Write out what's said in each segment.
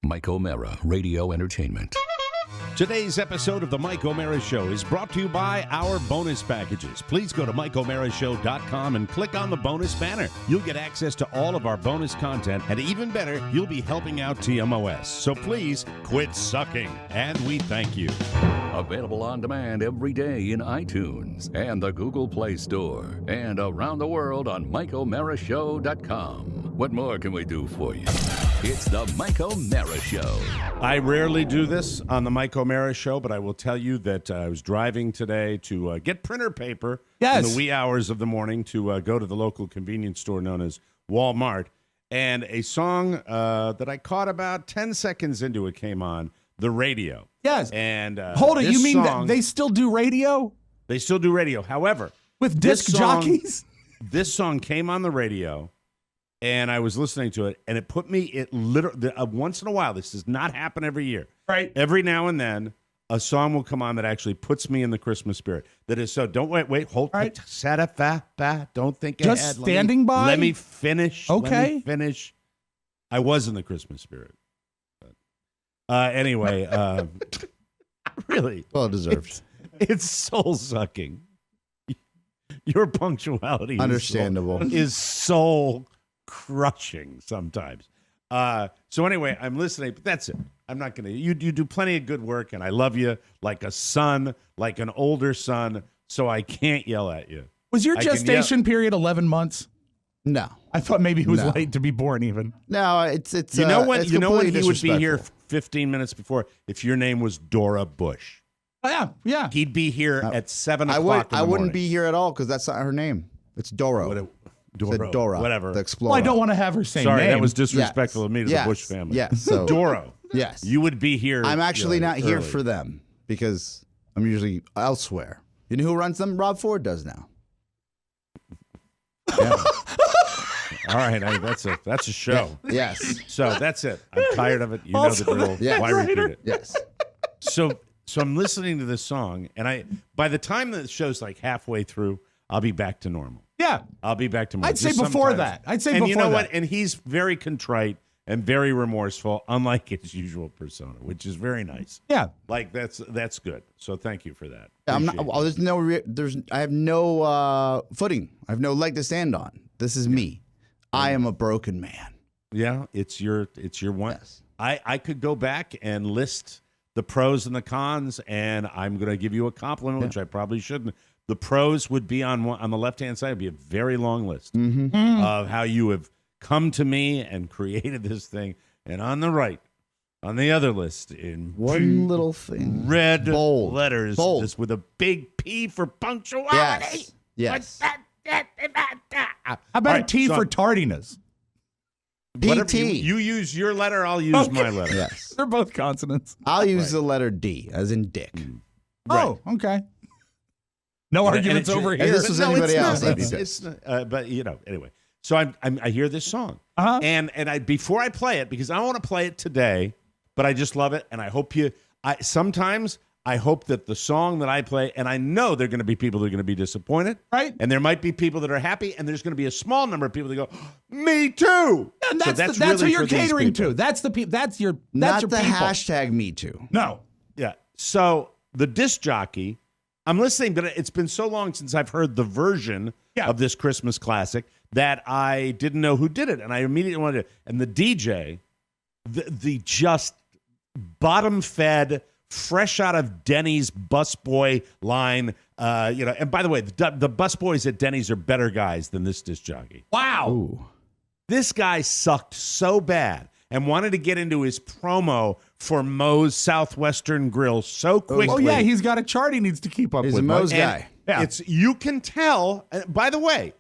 Mike O'Mara, Radio Entertainment. Today's episode of The Mike O'Mara Show is brought to you by our bonus packages. Please go to MikeO'MaraShow.com and click on the bonus banner. You'll get access to all of our bonus content, and even better, you'll be helping out TMOS. So please quit sucking, and we thank you. Available on demand every day in iTunes and the Google Play Store, and around the world on MikeO'MaraShow.com. What more can we do for you? It's the Mike O'Mara Show. I rarely do this on the Mike O'Mara Show, but I will tell you that I was driving today to get printer paper in the wee hours of the morning to go to the local convenience store known as Walmart, and a song that I caught about 10 seconds into it came on the radio. Yes. And hold it, you mean that they still do radio? They still do radio. However, with disc jockeys? This song came on the radio, and I was listening to it, and it put me, literally, once in a while, this does not happen every year. Right. Every now and then, a song will come on that actually puts me in the Christmas spirit. That is so, don't wait, hold. Right. Don't think just ahead. Standing by? Let me finish. Okay. Let me finish. I was in the Christmas spirit. Anyway, really. Well deserved. It's soul-sucking. Your punctuality Understandable. is soul-crushing sometimes. So anyway, I'm listening, but that's it. I'm not going to. You do plenty of good work, and I love you like a son, like an older son, so I can't yell at you. Was your gestation period 11 months? No. I thought maybe he was late to be born even. No, it's you know when it's he would be here disrespectful. 15 minutes before if your name was Dora Bush. Oh, yeah. He'd be here at 7 o'clock I wouldn't be here at all because that's not her name. It's Doro. Dora. Whatever. The Explorer. Well, I don't want to have her same Sorry, name. that was disrespectful of me to the Bush family. Yes. So, Doro. Yes. You would be here. I'm actually not here early. for them because I'm usually elsewhere. You know who runs them? Rob Ford does now. Yeah. All right, that's a show. Yes. So that's it. I'm tired of it. You know the drill. Yeah. Why repeat it? Yes. So I'm listening to this song, and by the time the show's like halfway through, I'll be back to normal. Yeah. I'll be back to normal. I'd say before that. And you know what? And he's very contrite and very remorseful, unlike his usual persona, which is very nice. Yeah. Like that's good. So thank you for that. I'm not, Appreciate it. I have no footing. I have no leg to stand on. This is me. I am a broken man. Yeah, it's your one. Yes. I could go back and list the pros and the cons, and I'm going to give you a compliment, which I probably shouldn't. The pros would be on the left-hand side. Would be a very long list of how you have come to me and created this thing, and on the right, on the other list, in One little thing. red Bold. letters, Bold. just with a big P for punctuality. Yes. How about a T for tardiness? Whatever PT. you use your letter, I'll use my letter. Yes. They're both consonants. I'll use the letter D, as in dick. Oh, okay. No arguments over here. If this was anybody else, I'd be it's but anyway. So I hear this song, and before I play it, because I don't want to play it today, but I just love it, and I hope sometimes I hope that the song that I play, and I know there are going to be people that are going to be disappointed, right? And there might be people that are happy, and there's going to be a small number of people that go, "Me too." And So that's really who you're for these catering people. to. That's the people. That's your Not your the people. hashtag me too. No. Yeah. So the disc jockey, I'm listening, but it's been so long since I've heard the version of this Christmas classic that I didn't know who did it, and I immediately wanted to. And the DJ, the just bottom-fed, fresh out of Denny's busboy line, And by the way, the busboys at Denny's are better guys than this disc jockey. Wow. Ooh. This guy sucked so bad and wanted to get into his promo for Moe's Southwestern Grill so quickly. Oh, yeah, he's got a chart he needs to keep up He's with. a Moe's Mike. guy. Yeah. You can tell. By the way,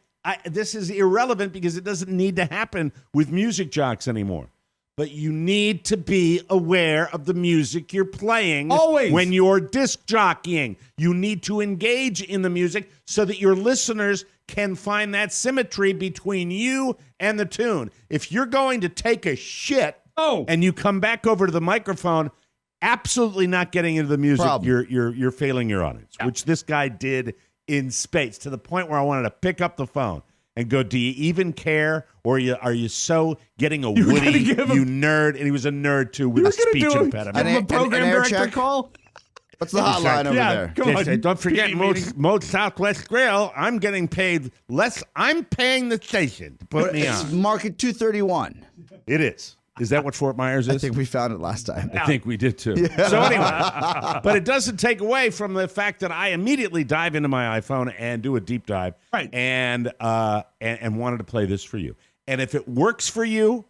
this is irrelevant because it doesn't need to happen with music jocks anymore. But you need to be aware of the music you're playing Always. when you're disc jockeying. You need to engage in the music so that your listeners can find that symmetry between you and the tune. If you're going to take a shit and you come back over to the microphone, absolutely not getting into the music, you're failing your audience, which this guy did in spades to the point where I wanted to pick up the phone and go, do you even care? Or are you so getting a Woody, you nerd? And he was a nerd, too, with a speech impediment. Give him a program director call? What's the hotline over there? Come on. Don't forget Mode Southwest Grill. I'm getting paid less. I'm paying the station to put me It's on. Market 231. It is. Is that what Fort Myers is? I think we found it last time. I think we did too. Yeah. So anyway, but it doesn't take away from the fact that I immediately dive into my iPhone and do a deep dive, right? And wanted to play this for you. And if it works for you,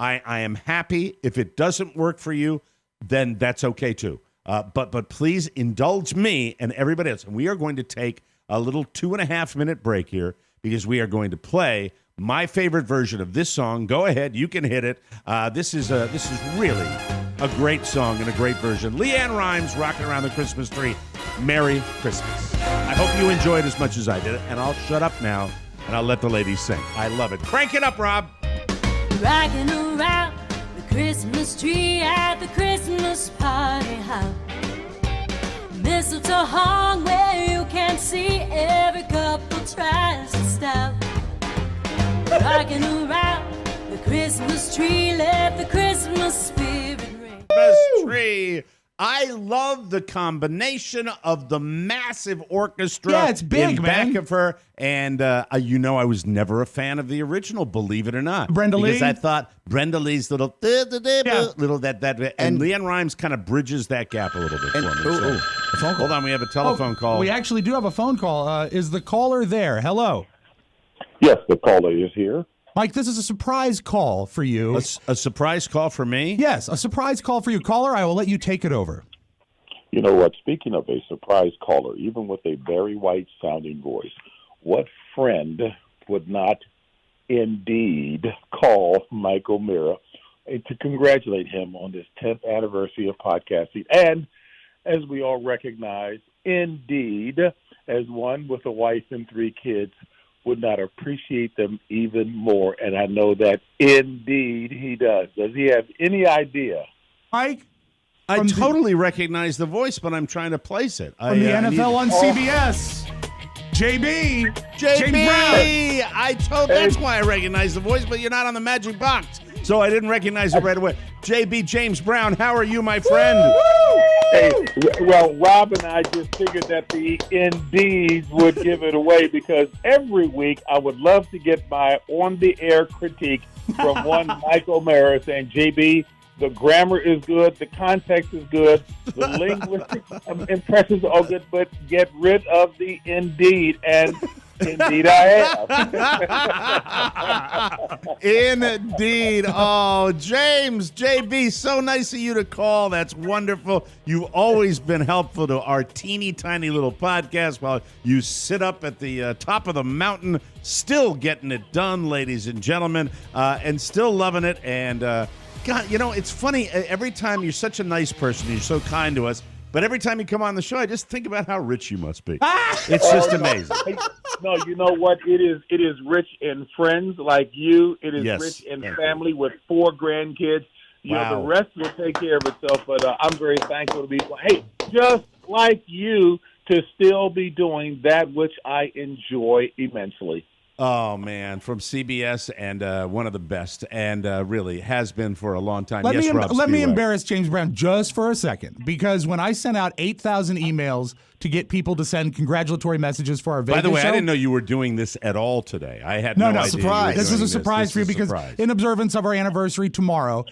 I am happy. If it doesn't work for you, then that's okay too. But please indulge me and everybody else. And we are going to take a little 2.5-minute break here because we are going to play my favorite version of this song. Go ahead, you can hit it. This is really a great song and a great version. LeAnn Rimes, Rocking Around the Christmas Tree. Merry Christmas. I hope you enjoyed as much as I did, and I'll shut up now and I'll let the ladies sing. I love it. Crank it up, Rob. Rocking around the Christmas tree at the Christmas party hop. Mistletoe hung where you can see, every couple tries to stop. Rocking around the Christmas tree, let the Christmas spirit ring. Christmas tree. I love the combination of the massive orchestra. Yeah, it's big, in man. back of her, and I was never a fan of the original, believe it or not. Brenda Lee? Because I thought Brenda Lee's little and LeAnn Rimes kind of bridges that gap a little bit for me. Hold on, we have a telephone call. We actually do have a phone call. Is the caller there? Hello. Yes, the caller is here. Mike, this is a surprise call for you. A surprise call for me? Yes, a surprise call for you. Caller, I will let you take it over. You know what? Speaking of a surprise caller, even with a very white-sounding voice, what friend would not indeed call Mike O'Meara to congratulate him on this 10th anniversary of podcasting? And as we all recognize, indeed, as one with a wife and 3 kids, would not appreciate them even more. And I know that indeed he does. Does he have any idea? Mike? I totally recognize the voice, but I'm trying to place it. From the NFL on CBS. JB. James Brown. That's why I recognize the voice, but you're not on the magic box. So I didn't recognize it right away. JB James Brown, how are you, my friend? Hey, well, Rob and I just figured that the Indeeds would give it away because every week I would love to get my on-the-air critique from one Mike O'Meara saying, JB, the grammar is good, the context is good, the linguistic impressions are good, but get rid of the Indeed. And indeed I am. Indeed. Oh, James, JB, so nice of you to call. That's wonderful. You've always been helpful to our teeny tiny little podcast while you sit up at the top of the mountain, still getting it done, ladies and gentlemen, and still loving it. And God, it's funny. Every time you're such a nice person, you're so kind to us. But every time you come on the show, I just think about how rich you must be. It's just amazing. No, you know what? It is rich in friends like you. It is rich in family with 4 grandkids. The rest will take care of itself. But I'm very thankful to be, just like you, to still be doing that which I enjoy immensely. Oh, man, from CBS and one of the best and really has been for a long time. Let me embarrass James Brown just for a second because when I sent out 8,000 emails to get people to send congratulatory messages for our Vegas show. By the way, show, I didn't know you were doing this at all today. I had no idea. Surprise. This is a surprise for you because in observance of our anniversary tomorrow,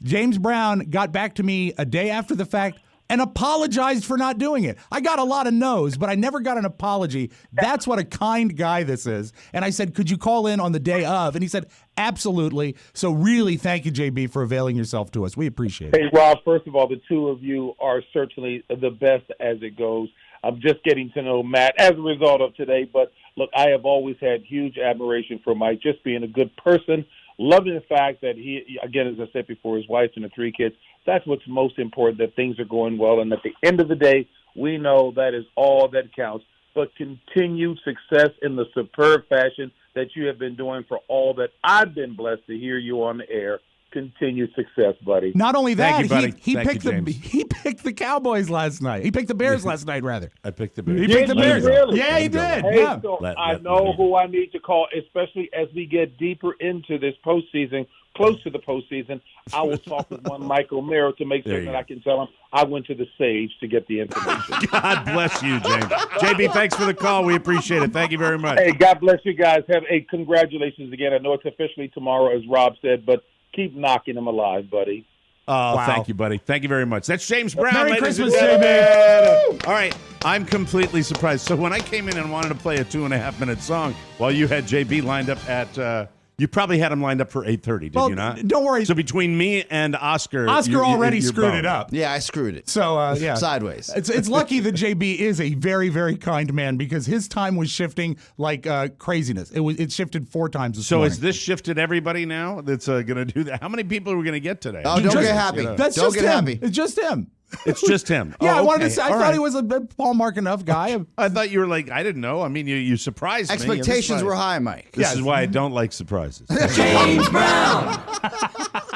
James Brown got back to me a day after the fact and apologized for not doing it. I got a lot of no's, but I never got an apology. That's what a kind guy this is. And I said, could you call in on the day of? And he said, absolutely. So really, thank you, JB, for availing yourself to us. We appreciate it. Hey, Rob, first of all, the two of you are certainly the best as it goes. I'm just getting to know Matt as a result of today. But, look, I have always had huge admiration for Mike, just being a good person, loving the fact that he, again, as I said before, his wife and the 3 kids, that's what's most important, that things are going well. And at the end of the day, we know that is all that counts. But continued success in the superb fashion that you have been doing for all that I've been blessed to hear you on the air. continued success, buddy. Not only that, Thank you, buddy. he Thank picked you, the James. he picked the Cowboys last night. He picked the Bears last night, rather. I picked the He Bears. picked the Bears. Really? Yeah, he did. Hey, Yeah. so Let I me know know. who I need to call, especially as we get deeper into this postseason, close to the postseason. I will talk with one Michael Mira to make There sure you that go. I can tell him I went to the Sage to get the information. God bless you, James. JB, thanks for the call. We appreciate it. Thank you very much. Hey, God bless you guys. Have a congratulations again. I know it's officially tomorrow, as Rob said, but keep knocking them alive, buddy. Oh, Wow. thank you, buddy. Thank you very much. That's James Brown. Merry ladies and Christmas, gentlemen. All right, I'm completely surprised. So when I came in and wanted to play a 2.5-minute song, while you had JB lined up at, you probably had him lined up for 8:30, did you not? Don't worry. So between me and Oscar, Oscar already you're screwed boned. it up. Yeah, I screwed it. So yeah, Sideways. It's lucky that JB is a very, very kind man because his time was shifting like craziness. It shifted 4 times. So morning. has this shifted everybody now that's going to do that? How many people are we going to get today? Oh, don't Just- get happy. That's Don't just get him. happy. It's just him. It's just him. Yeah, Oh, I wanted to okay. say. I All thought right. he was a Hallmark enough guy. I thought you were like, I didn't know. I mean, you surprised me. Expectations were high, Mike. This is why I don't like surprises. James Brown.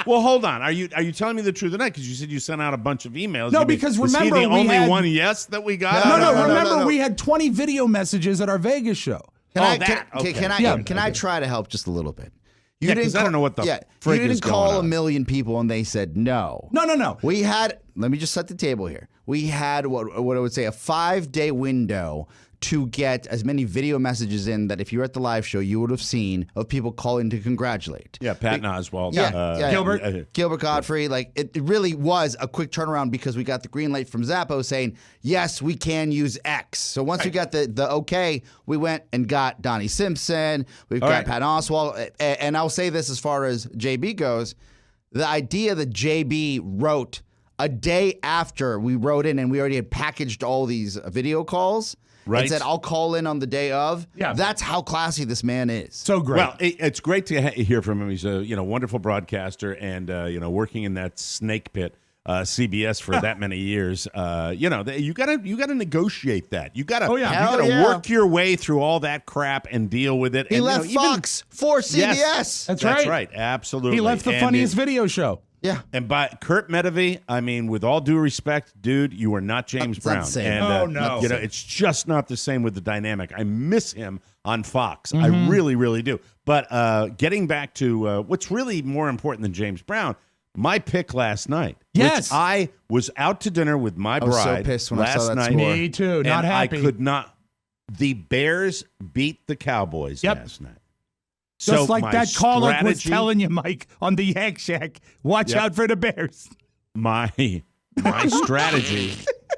Well, hold on. Are you telling me the truth or not? Because you said you sent out a bunch of emails. No, You mean, because is remember, he the we only had- one yes that we got? No, remember no. we had 20 video messages at our Vegas show. Can Oh, I, that. can, Okay. can I Yeah. can I try to help just a little bit? You Yeah, 'cause I don't know what the you frig didn't is call going a on. million people and they said no. No. We had. Let me just set the table here. We had what I would say a 5-day window to get as many video messages in that if you were at the live show you would have seen of people calling to congratulate. Yeah, Patton Oswalt. Gilbert Godfrey. Like it really was a quick turnaround because we got the green light from Zappo saying yes, we can use X. So once we got the okay, we went and got Donnie Simpson. We've got right. Patton Oswalt, and I'll say this as far as JB goes, the idea that JB wrote a day after we wrote in and we already had packaged all these video calls. Right. And said, I'll call in on the day of. Yeah. That's how classy this man is. So great. Well, it's great to hear from him. He's a wonderful broadcaster, and working in that snake pit, CBS for that many years. You gotta negotiate that. You gotta work your way through all that crap and deal with it. He and, left Fox for CBS. Yes, That's that's right. right. Absolutely. he left the And funniest video show. Yeah. And by Kurt Medevy, I mean, with all due respect, dude, you are not James It's not Brown. the same. And, Oh, no. it's just not the same with the dynamic. I miss him on Fox. I really, really do. But getting back to what's really more important than James Brown, my pick last night. Yes. Which I was out to dinner with my was so bride pissed when I last saw that night. score. Me too. and Not happy. I could not. The Bears beat the Cowboys last night. Just So like my that caller was strategy- telling you, Mike, on the Yak Shack. Watch out for the Bears. my strategy.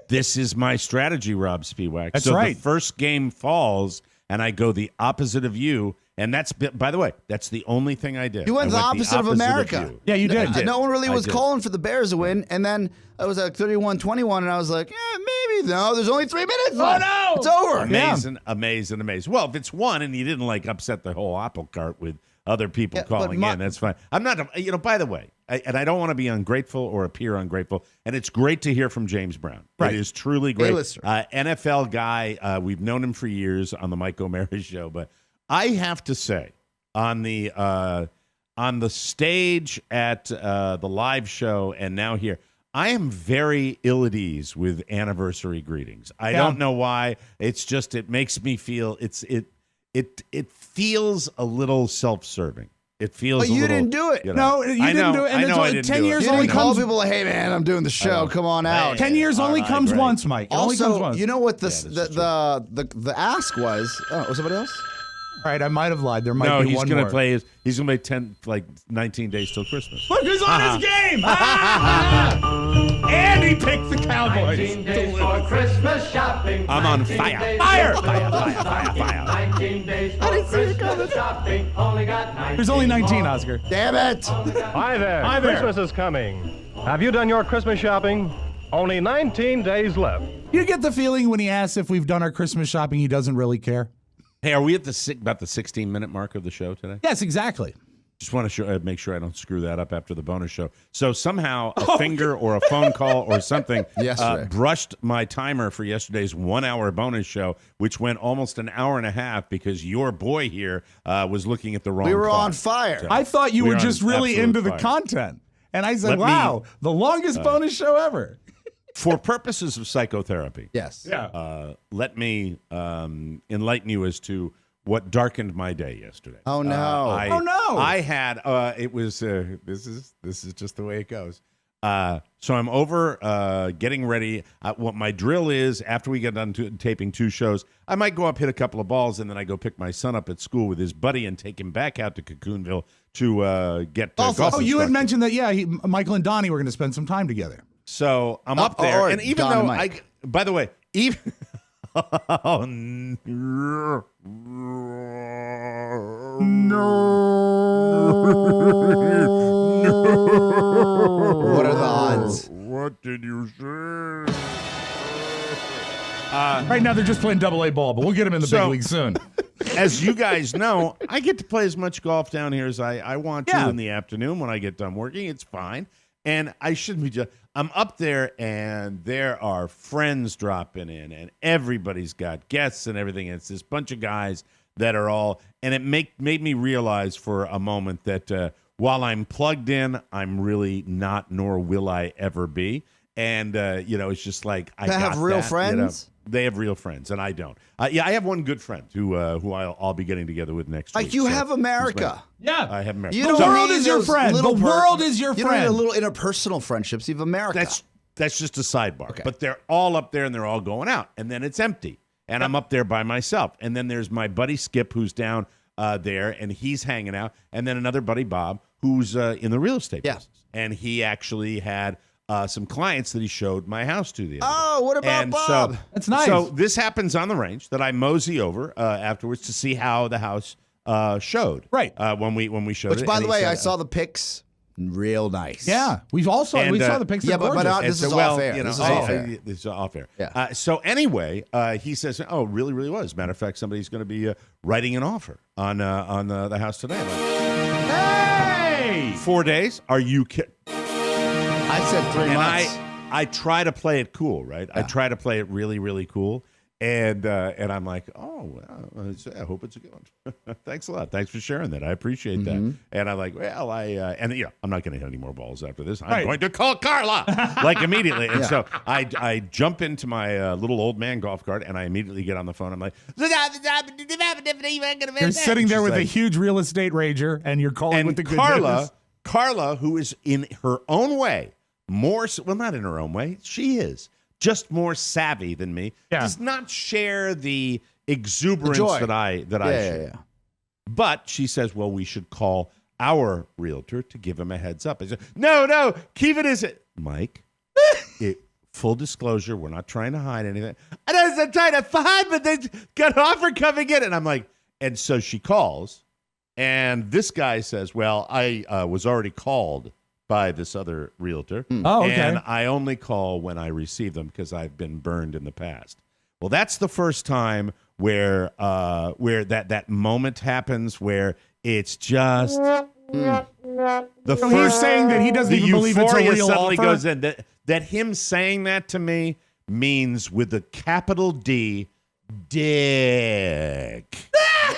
This is my strategy, Rob Spiewak. That's so right. the first game falls, and I go the opposite of you. And that's, by the way, that's the only thing I did. You went I the opposite of America. you. Yeah, you did. I did. No one really I was did. calling for the Bears to win. And then it was like 31-21, and I was like, maybe. No, there's only 3 minutes left. no! It's over. Amazing. Well, if it's one and you didn't like upset the whole apple cart with other people Yeah, but calling in, that's fine. I'm not, by the way, and I don't want to be ungrateful or appear ungrateful, and it's great to hear from James Brown. Right. It is truly great. A-lister. NFL guy. We've known him for years on the Mike O'Mara show, but I have to say, on the stage at the live show and now here, I am very ill at ease with anniversary greetings. I don't know why. It's just it makes me feel it feels a little self-serving. It feels. But a you little, didn't do it. No, you didn't do it. And I it's know I only didn't 10 do years it. You only didn't call comes. people like, hey, man, I'm doing the show. Come on out. 10 years only all comes right. once, Mike. It only comes Also, once. you know what this is the ask was? Oh, was somebody else? All right, I might have lied. There might No, be he's one going to more. play. He's going to play 19 days till Christmas. Look who's on his game! And he picked the Cowboys. 19 days for Christmas shopping. I'm on 19 fire. days Fire! for Fire, Christmas fire, fire, fire. shopping. 19 days for Christmas shopping. Only got 19. There's only 19, more. Oscar. Damn it. Hi there. Hi there. Christmas is coming. Have you done your Christmas shopping? Only 19 days left. You get the feeling when he asks if we've done our Christmas shopping, he doesn't really care. Hey, are we at about the 16-minute mark of the show today? Yes, exactly. Just want to make sure I don't screw that up after the bonus show. So somehow a finger or a phone call or something brushed my timer for yesterday's 1 hour bonus show, which went almost an hour and a half because your boy here was looking at the wrong We were clock. on fire. So I thought you were just really into the fire. content. And I said, wow, the longest bonus show ever. For purposes of psychotherapy, Yes. Yeah. let me enlighten you as to what darkened my day yesterday. Oh no! I had it was this is just the way it goes. So I'm over getting ready. What my drill is after we get done taping 2 shows, I might go up, hit a couple of balls, and then I go pick my son up at school with his buddy and take him back out to Cocoonville to get golf. Oh, you had mentioned that. Michael and Donnie were going to spend some time together. So I'm up there, and even though by the way, even. What are the odds? What did you say? Right now, they're just playing AA ball, but we'll get them in the big league soon. As you guys know, I get to play as much golf down here as I want to in the afternoon when I get done working. It's fine. And I shouldn't be just... I'm up there, and there are friends dropping in, and everybody's got guests and everything. And it's this bunch of guys that are all... And it made me realize for a moment that while I'm plugged in, I'm really not, nor will I ever be. And, it's just like... I have real friends? They have real friends, and I don't. I have one good friend who I'll be getting together with next week. Like you have America. Yeah. I have America. The world is your friend. The world is your You friend. don't need a little interpersonal friendships. You have America. That's just a sidebar. Okay. But they're all up there, and they're all going out. And then it's empty. And I'm up there by myself. And then there's my buddy Skip, who's down there, and he's hanging out. And then another buddy, Bob, who's in the real estate business. And he actually had... some clients that he showed my house to the other day. Oh, what about Bob? That's nice. So this happens on the range that I mosey over afterwards to see how the house showed. Right. When we showed it. Which, by and the he way, said, I saw the pics. Real nice. Yeah. We saw the pictures. Yeah, but this is off air. This is off air. This is off air. Yeah. So anyway, he says, "Oh, really, really was." Matter of fact, somebody's going to be writing an offer on the house today. I'm like, hey, 4 days? Are you kidding? I said 3 months. I try to play it cool, right? I try to play it really, really cool. And I'm like, oh, well, I hope it's a good one. Thanks a lot. Thanks for sharing that. I appreciate that. And I'm like, well, I'm not going to hit any more balls after this. I'm going to call Carla like immediately. And so I jump into my little old man golf cart, and I immediately get on the phone. I'm like, you're sitting there with a huge real estate rager, and you're calling with the good news. Carla, who is in her own way not in her own way, she is just more savvy than me. Does not share the exuberance that I share. Yeah. But she says, well, we should call our realtor to give him a heads up. I said, no, keep it as it. Mike, full disclosure, we're not trying to hide anything. I wasn't trying to hide, but they got an offer coming in. And I'm like, and so she calls, and this guy says, well, I was already called by this other realtor. Oh, okay. And I only call when I receive them because I've been burned in the past. Well, that's the first time where that moment happens where it's just the So he's saying that he doesn't even believe it's a real suddenly offer? goes in. That him saying that to me means with a capital D, dick.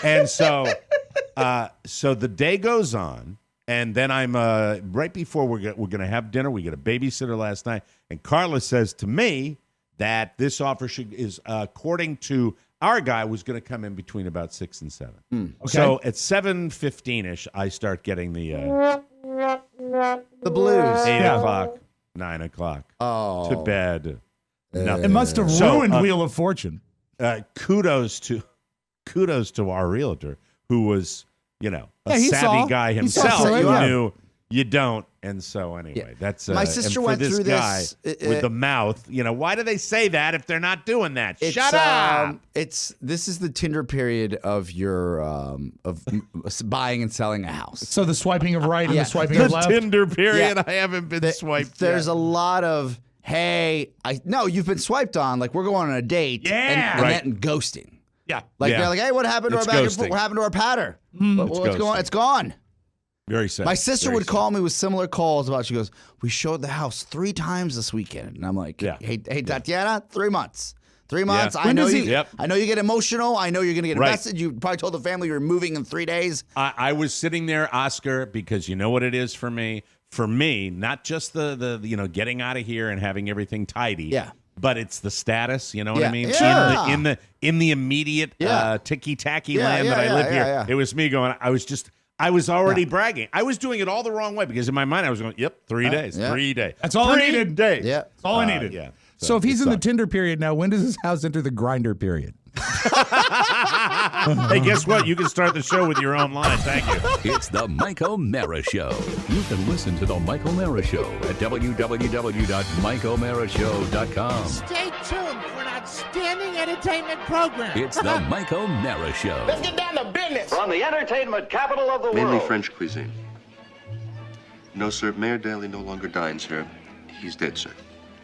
And so the day goes on, and then I'm right before we're going to have dinner. We get a babysitter last night, and Carla says to me that this offer is according to our guy was going to come in between about 6 and 7. Okay. So at 7:15ish, I start getting the blues. 8 o'clock, 9 o'clock. Oh. To bed. Nothing. It must have ruined Wheel of Fortune. Kudos to our realtor, who was, a he savvy saw. guy He himself. saw Who it, knew you don't. And so anyway, that's My sister and for went this through guy this, with the mouth. Why do they say that if they're not doing that? It's, Shut up. This is the Tinder period of your of buying and selling a house. So the swiping of right and the swiping The of left. Tinder period. Yeah. I haven't been swiped. There's yet. a lot of you've been swiped on. Like we're going on a date. Yeah. and ghosting. Yeah. Like Yeah. they're like, hey, what happened to It's our back and ghosting. forth? What happened to our patter? It's What's going? ghosting. It's gone. Very sad. My sister Very would call me with similar calls about. She goes, "We showed the house 3 times this weekend," and I'm like, "Hey, Tatiana, 3 months. 3 months. I know you. I know you get emotional. I know you're going to get invested. You probably told the family you're moving in 3 days." I was sitting there, Oscar, because you know what it is for me. For me, not just the getting out of here and having everything tidy. Yeah. But it's the status, you know what I mean? Yeah. In the immediate ticky-tacky land that I live here. Yeah. It was me going, I was already bragging. I was doing it all the wrong way because in my mind I was going, 3 days, 3 days. That's all I needed. 3 days. Yeah. That's all I needed. Yeah. So if he's in the Tinder period now, when does his house enter the grinder period? Hey, guess what? You can start the show with your own line. Thank you. It's the Mike O'Mara Show. You can listen to the Mike O'Mara Show at www.mikeomarashow.com. Stay tuned for an outstanding entertainment program. It's the Mike O'Mara Show. Let's get down to business. From the entertainment capital of the world. Mainly French cuisine. No, sir. Mayor Daley no longer dines here. He's dead, sir.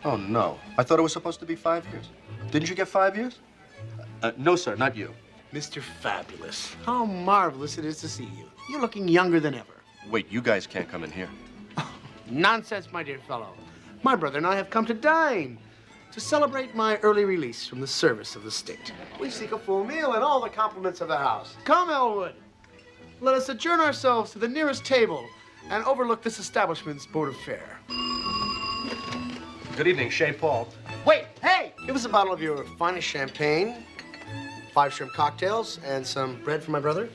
Oh, no. I thought it was supposed to be 5 years. Didn't you get 5 years? No, sir. Not you. Mr. Fabulous, how marvelous it is to see you. You're looking younger than ever. Wait, you guys can't come in here. Nonsense, my dear fellow. My brother and I have come to dine to celebrate my early release from the service of the state. We seek a full meal and all the compliments of the house. Come, Elwood. Let us adjourn ourselves to the nearest table and overlook this establishment's board of fare. Good evening, Chez Paul. Wait, hey! Give us a bottle of your finest champagne, 5 shrimp cocktails, and some bread for my brother.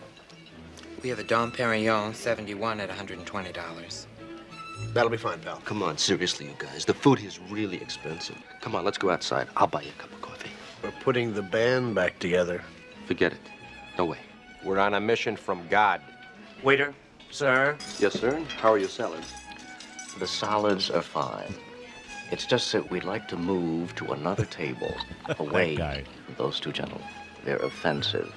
We have a Dom Perignon 71 at $120. That'll be fine, pal. Come on, seriously, you guys. The food here is really expensive. Come on, let's go outside. I'll buy you a cup of coffee. We're putting the band back together. Forget it. No way. We're on a mission from God. Waiter, sir. Yes, sir. How are your salads? The solids are fine. It's just that we'd like to move to another table away from those 2 gentlemen. They're offensive,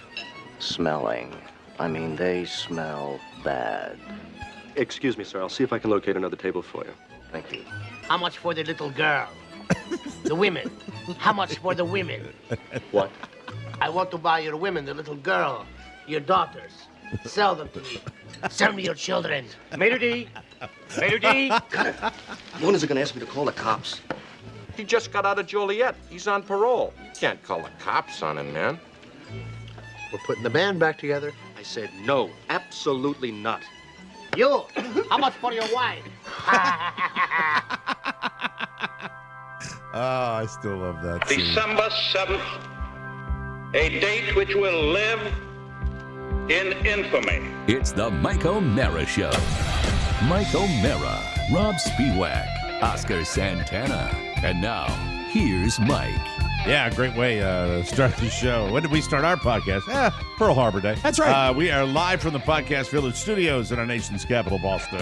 smelling. I mean, they smell bad. Excuse me, sir. I'll see if I can locate another table for you. Thank you. How much for the little girl? The women. How much for the women? What? I want to buy your women, the little girl, your daughters. Sell them to me. Sell me your children. Maître D. Maître D. Cut it. When is it going to ask me to call the cops? He just got out of Joliet. He's on parole. Can't call the cops on him, man. We're putting the band back together. I said no. Absolutely not. You, how much for your wife? Oh, I still love that scene. December 7th, a date which will live in infamy. It's the Mike O'Mara Show. Mike O'Mara, Robb Spiewak, Oscar Santana. And now, here's Mike. Yeah, great way to start the show. When did we start our podcast? Pearl Harbor Day. That's right. We are live from the Podcast Village studios in our nation's capital, Boston.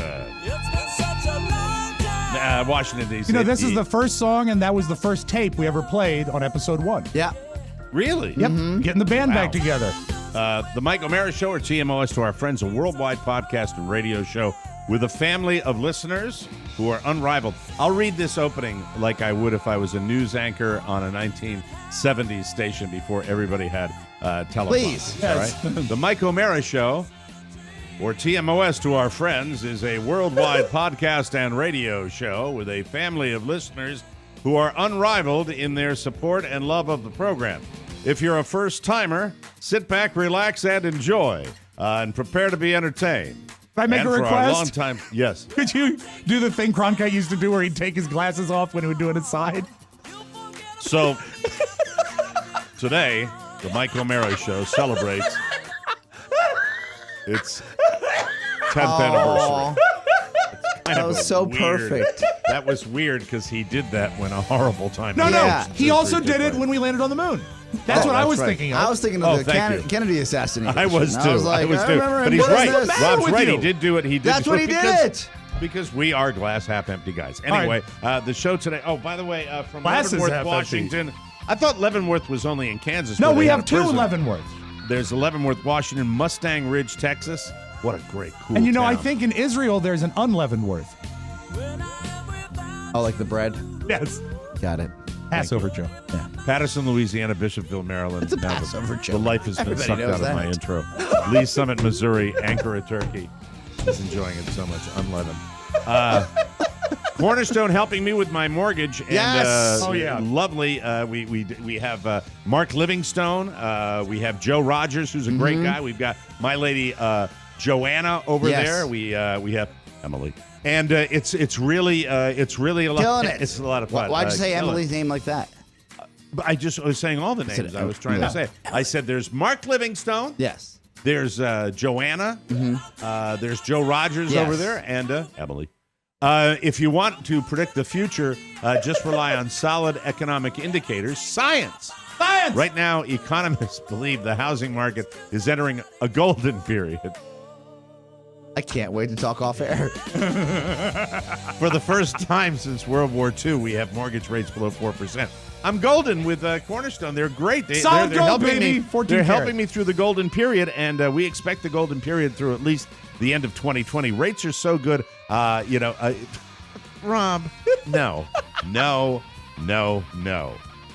Washington, D.C. You know, this is the first song, and that was the first tape we ever played on episode 1. Yeah. Really? Yep. Getting the band back together. The Mike O'Mara Show, or TMOS, to our friends, a worldwide podcast and radio show with a family of listeners who are unrivaled. I'll read this opening like I would if I was a news anchor on a 1970s station before everybody had telephone. Please. Yes. All right? The Mike O'Mara Show, or TMOS to our friends, is a worldwide podcast and radio show with a family of listeners who are unrivaled in their support and love of the program. If you're a first-timer, sit back, relax, and enjoy, and prepare to be entertained. Can I make a request? Yes. Could you do the thing Cronkite used to do where he'd take his glasses off when he would do it aside? So, today, the Mike O'Mara Show celebrates its 10th anniversary. That was so perfect. That was weird because he did that when a horrible time. No. He also did it when we landed on the moon. That's what I was thinking of. I was thinking of the Kennedy assassination. I was too. I was like, I remember him. But he's right. What's the matter Rob's with right. you? He did do it. He did. That's what he did. Because we are glass half empty guys. Anyway, the show today. Oh, by the way, from Glass is Leavenworth, half Washington. I thought Leavenworth was only in Kansas. No, where we they have had a 2 prison. Leavenworth. There's Leavenworth, Washington, Mustang Ridge, Texas. What a great, cool And you know, town. I think in Israel there's an unleavenworth. Oh, like the bread? Yes. Got it. Passover joke. Yeah. Patterson, Louisiana, Bishopville, Maryland. It's a Now Passover joke. The life has been Everybody sucked knows out of my that. intro. Lee Summit, Missouri, Ankara, Turkey. He's enjoying it so much. Unleavened. Cornerstone helping me with my mortgage. And, Yes. Oh, yeah. Lovely. We have Mark Livingstone. We have Joe Rogers, who's a great guy. We've got my lady Joanna over there. We have Emily. And it's really a lot. Killing it. It's a lot of fun. Why'd you say Emily's name like that? But I was saying all the names I was trying to say. I said there's Mark Livingstone. Yes. There's Joanna. There's Joe Rogers over there, and Emily. If you want to predict the future, just rely on solid economic indicators. Science. Right now, economists believe the housing market is entering a golden period. I can't wait to talk off air. For the first time since World War II, we have mortgage rates below 4%. I'm golden with Cornerstone. They're great. They're helping me. They're helping me through the golden period, and we expect the golden period through at least the end of 2020. Rates are so good. Rob, no.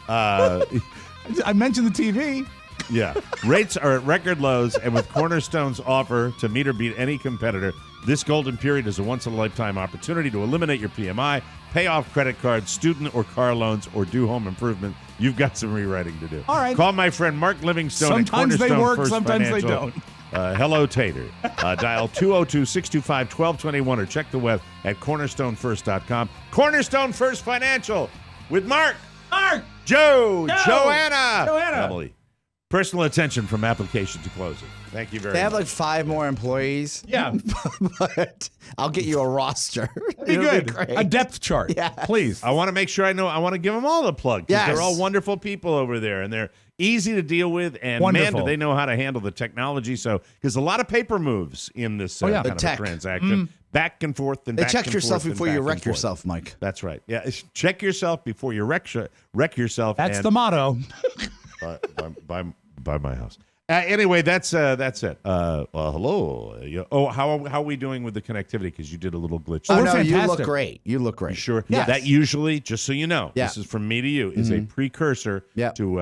I mentioned the TV. Yeah. Rates are at record lows, and with Cornerstone's offer to meet or beat any competitor, this golden period is a once-in-a-lifetime opportunity to eliminate your PMI, pay off credit cards, student or car loans, or do home improvement. You've got some rewriting to do. All right. Call my friend Mark Livingstone at Sometimes Cornerstone they work, First sometimes Financial. they don't. Hello, Tater. Dial 202-625-1221 or check the web at cornerstonefirst.com. Cornerstone First Financial with Mark, Joe, Joanna, Emily. Personal attention from application to closing. Thank you very much. They have like 5 more employees. Yeah. But I'll get you a roster. Be It'll good. Be great. A depth chart. Yeah. Please. I want to make sure I know. I want to give them all a plug because Yes. they're all wonderful people over there, and they're easy to deal with. And Wonderful. man, do they know how to handle the technology? So, because a lot of paper moves in this kind of a transaction, back and forth and Hey, back check and yourself forth before and you back wreck and forth. yourself, Mike. That's right. Yeah, check yourself before you wreck yourself. That's and the motto. by my house. Anyway, that's it. Hello. How are we doing with the connectivity? Because you did a little glitch. Oh, we're no, you fantastic. look great. You look great. You sure? Yes. That usually, just so you know, Yeah. this is from me to you, is a precursor Yeah. to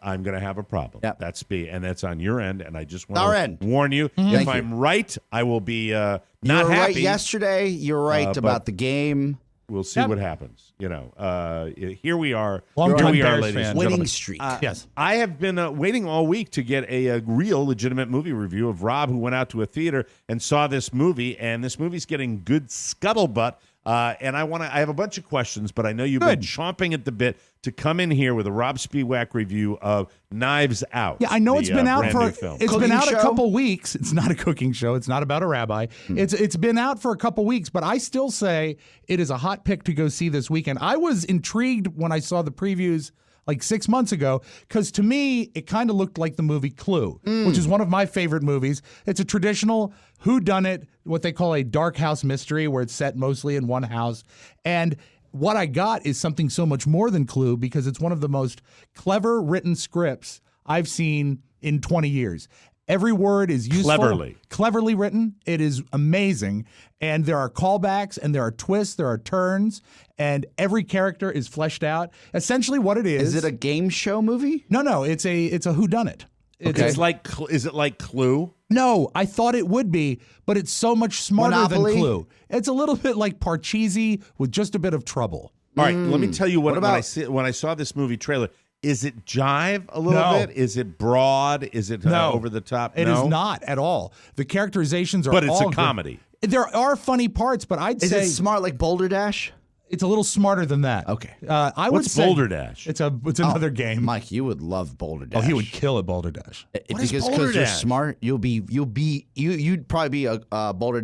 I'm going to have a problem. Yeah. That's on your end, and I just Our want end. to warn you. Thank If I'm right, I will be not You were happy. right yesterday. You're right but about the game. We'll see what happens. Here we are. Long-time here we are, Bears ladies fan. and Winning gentlemen. streak. Yes. I have been waiting all week to get a real, legitimate movie review of Robb, who went out to a theater and saw this movie, and this movie's getting good scuttlebutt. And I have a bunch of questions, but I know you've been chomping at the bit to come in here with a Rob Spiewak review of Knives Out. Yeah, I know it's been out for Cooking a couple weeks. It's not a cooking show. It's not about a rabbi. It's been out for a couple weeks, but I still say it is a hot pick to go see this weekend. I was intrigued when I saw the previews like 6 months ago, because to me, it kind of looked like the movie Clue, which is one of my favorite movies. It's a traditional whodunit, what they call a dark house mystery, where it's set mostly in one house. And what I got is something so much more than Clue, because it's one of the most clever written scripts I've seen in 20 years. Every word is useful. Cleverly written. It is amazing. And there are callbacks, and there are twists, there are turns, and every character is fleshed out. Essentially what it is. Is it a game show movie? No, it's a whodunit. Is it like Clue? No, I thought it would be, but it's so much smarter Monopoly? than Clue. It's a little bit like Parcheesi with just a bit of trouble. All right, let me tell you What about- when I saw this movie trailer. Is it jive a little No. bit? Is it broad? Is it over the top? It is not at all. The characterizations are But it's all a comedy. good. There are funny parts, but I'd Is say it smart like Boulder Dash? it's a little smarter than that. Okay. I would What's say Boulder Dash? It's another game. Mike, you would love Boulder Dash. Oh, he would kill at Boulder Dash. Because Boulder you're Dash? smart, you'd probably be a Boulder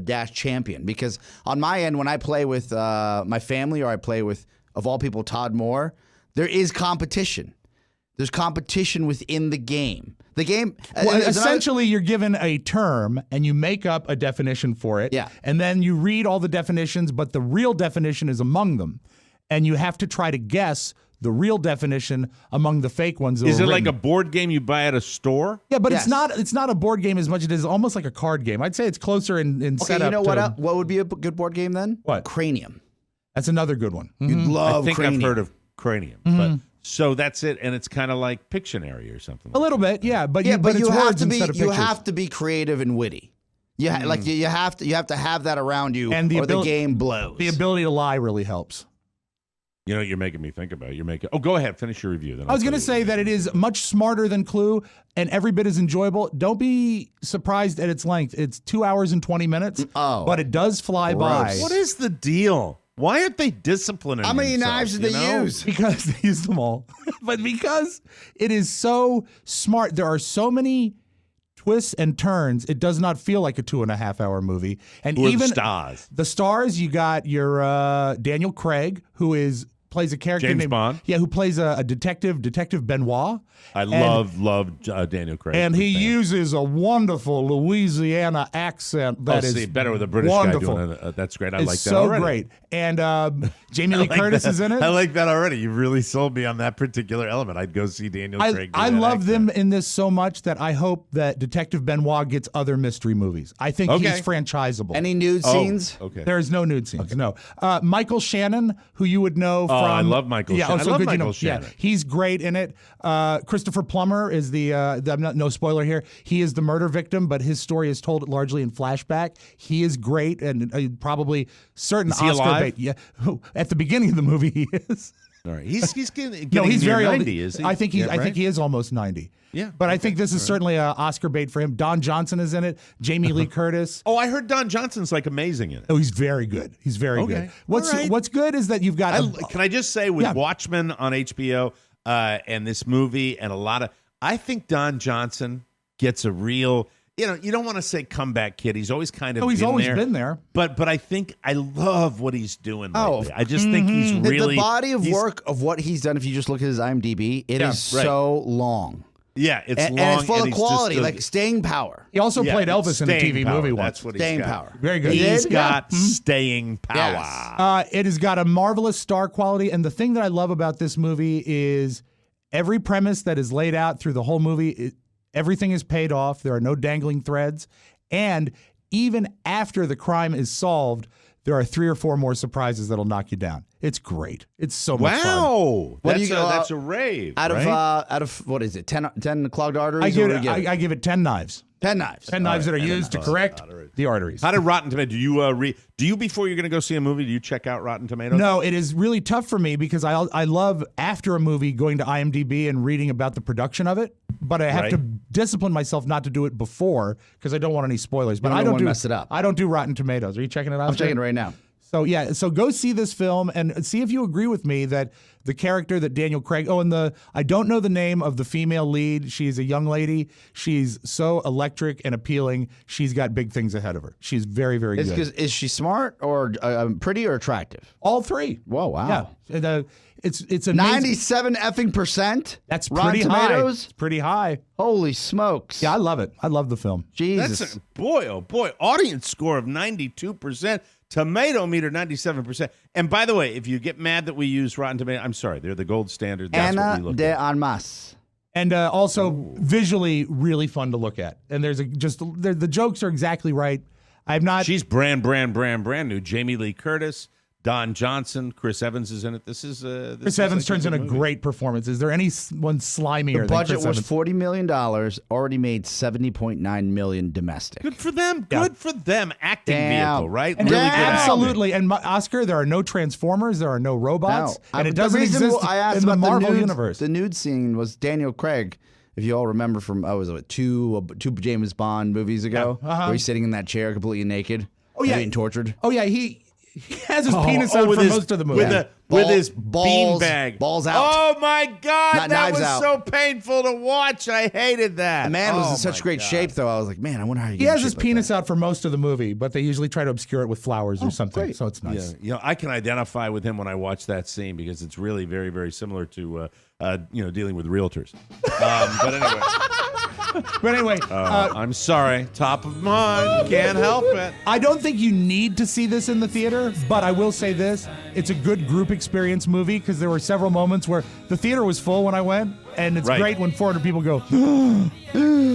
Dash champion. Because on my end, when I play with my family, or I play with, of all people, Todd Moore, there is competition. There's competition within the game. The game, essentially, you're given a term and you make up a definition for it. Yeah. And then you read all the definitions, but the real definition is among them. And you have to try to guess the real definition among the fake ones. Is it like a board game you buy at a store? Yeah, but Yes. it's not a board game as much as it is almost like a card game. I'd say it's closer in Okay, setup. you know what would be a good board game then? What? Cranium. That's another good one. You'd love I think Cranium. I've heard of Cranium. But so that's it, and it's kind of like Pictionary or something. A little bit, yeah. But Yeah, but it's you have words to be instead of pictures. have to be creative and witty. Yeah, like you have to have that around you, And the game blows. The ability to lie really helps. You know what you're making me think about? Oh, go ahead. Finish your review. Then I was going to say that it is much smarter than Clue and every bit as enjoyable. Don't be surprised at its length. It's 2 hours and 20 minutes, but it does fly by. What is the deal? Why aren't they disciplining How many knives did they use? Because they used them all. But because it is so smart, there are so many twists and turns, it does not feel like a 2.5 hour movie. And Who are even the stars, you got your Daniel Craig, who plays a character James named Bond. Yeah, who plays a detective Benoit. I love Daniel Craig. And he uses a wonderful Louisiana accent that is better with a British wonderful. guy doing it. That's great. I It's like that so already. great. And Jamie Lee Curtis is in it. I like that already. You really sold me on that particular element. I'd go see Daniel Craig. I love them in this so much that I hope that Detective Benoit gets other mystery movies. I think he's franchisable. Any nude scenes? Okay. There is no nude scenes. No. Michael Shannon, who you would know from. I love Michael Shannon. I love Michael Shannon. Yeah, he's great in it. Christopher Plummer is no spoiler here. He is the murder victim, but his story is told largely in flashback. He is great and probably certain Is he Oscar alive? bait. Yeah, at the beginning of the movie he is. All right. He's getting No, he's near very 90, old. is he? I think Yeah, I think he is almost 90. Yeah. But I think this is certainly an Oscar bait for him. Don Johnson is in it. Jamie Lee Curtis. Oh, I heard Don Johnson's like amazing in it. Oh, he's very good. He's very good. What's good is that you've got. Can I just say with Watchmen on HBO and this movie and a lot of, I think Don Johnson gets a real. You don't want to say comeback kid. He's always kind of. He's always been there. But I think I love what he's doing lately. I just think he's really the body of work of what he's done. If you just look at his IMDb, it is so long. Yeah, it's long and it's full of he's quality, just like staying power. He also played Elvis in a TV movie once. That's what Staying he's got. power. Very good. He's got staying power. Yes. It has got a marvelous star quality, and the thing that I love about this movie is every premise that is laid out through the whole movie. Everything is paid off. There are no dangling threads, and even after the crime is solved, there are 3 or 4 more surprises that'll knock you down. It's great. It's so much fun. Wow, What do you that's a rave. Out of what is it? 10 clogged arteries? I give it 10 knives. 10 knives. 10 knives that are used to correct the arteries. How did Rotten Tomatoes? Do you before you're going to go see a movie? Do you check out Rotten Tomatoes? No, it is really tough for me because I love after a movie going to IMDb and reading about the production of it, but I have to discipline myself not to do it before because I don't want any spoilers. But I don't mess it up. I don't do Rotten Tomatoes. Are you checking it out? I'm checking it right now. So so go see this film and see if you agree with me that the character that Daniel Craig. I don't know the name of the female lead. She's a young lady. She's so electric and appealing. She's got big things ahead of her. She's very, very good. Is she smart or pretty or attractive? All 3. Whoa, wow. Yeah. It's a 97 effing %. That's Rotten pretty high. Tomatoes? It's pretty high. Holy smokes! Yeah, I love it. I love the film. Jesus, oh boy, audience score of 92%. Tomato meter 97%. And by the way, if you get mad that we use Rotten Tomatoes, I'm sorry, they're the gold standard. That's what we Ana look de at. Armas. And also visually really fun to look at. And there's the jokes are exactly right. She's brand new. Jamie Lee Curtis, Don Johnson, Chris Evans is in it. Chris Evans turns in a great performance. Is there anyone slimier? The budget than Chris was $40 million, already made $70.9 million domestic. Good for them. Good for them. Acting vehicle, right? And really good absolutely. And Oscar, there are no Transformers, there are no robots, and it the doesn't reason exist I asked in the about Marvel universe. The nude scene was Daniel Craig. If you all remember from two James Bond movies ago, where he's sitting in that chair completely naked, being tortured. Oh yeah, he has his penis out for most of the movie. With his balls, beanbag. Balls out. Oh, my God. Not that knives was out. so painful to watch. I hated that. The man was in such great shape, though. I was like, man, I wonder how he has his penis out for most of the movie, but they usually try to obscure it with flowers or something. Great. So it's nice. Yeah. I can identify with him when I watch that scene because it's really very, very similar to dealing with realtors. But anyway. I'm sorry. Top of mind. Can't help it. I don't think you need to see this in the theater, but I will say this. It's a good group experience movie because there were several moments where the theater was full when I went, and it's Right. great when 400 people go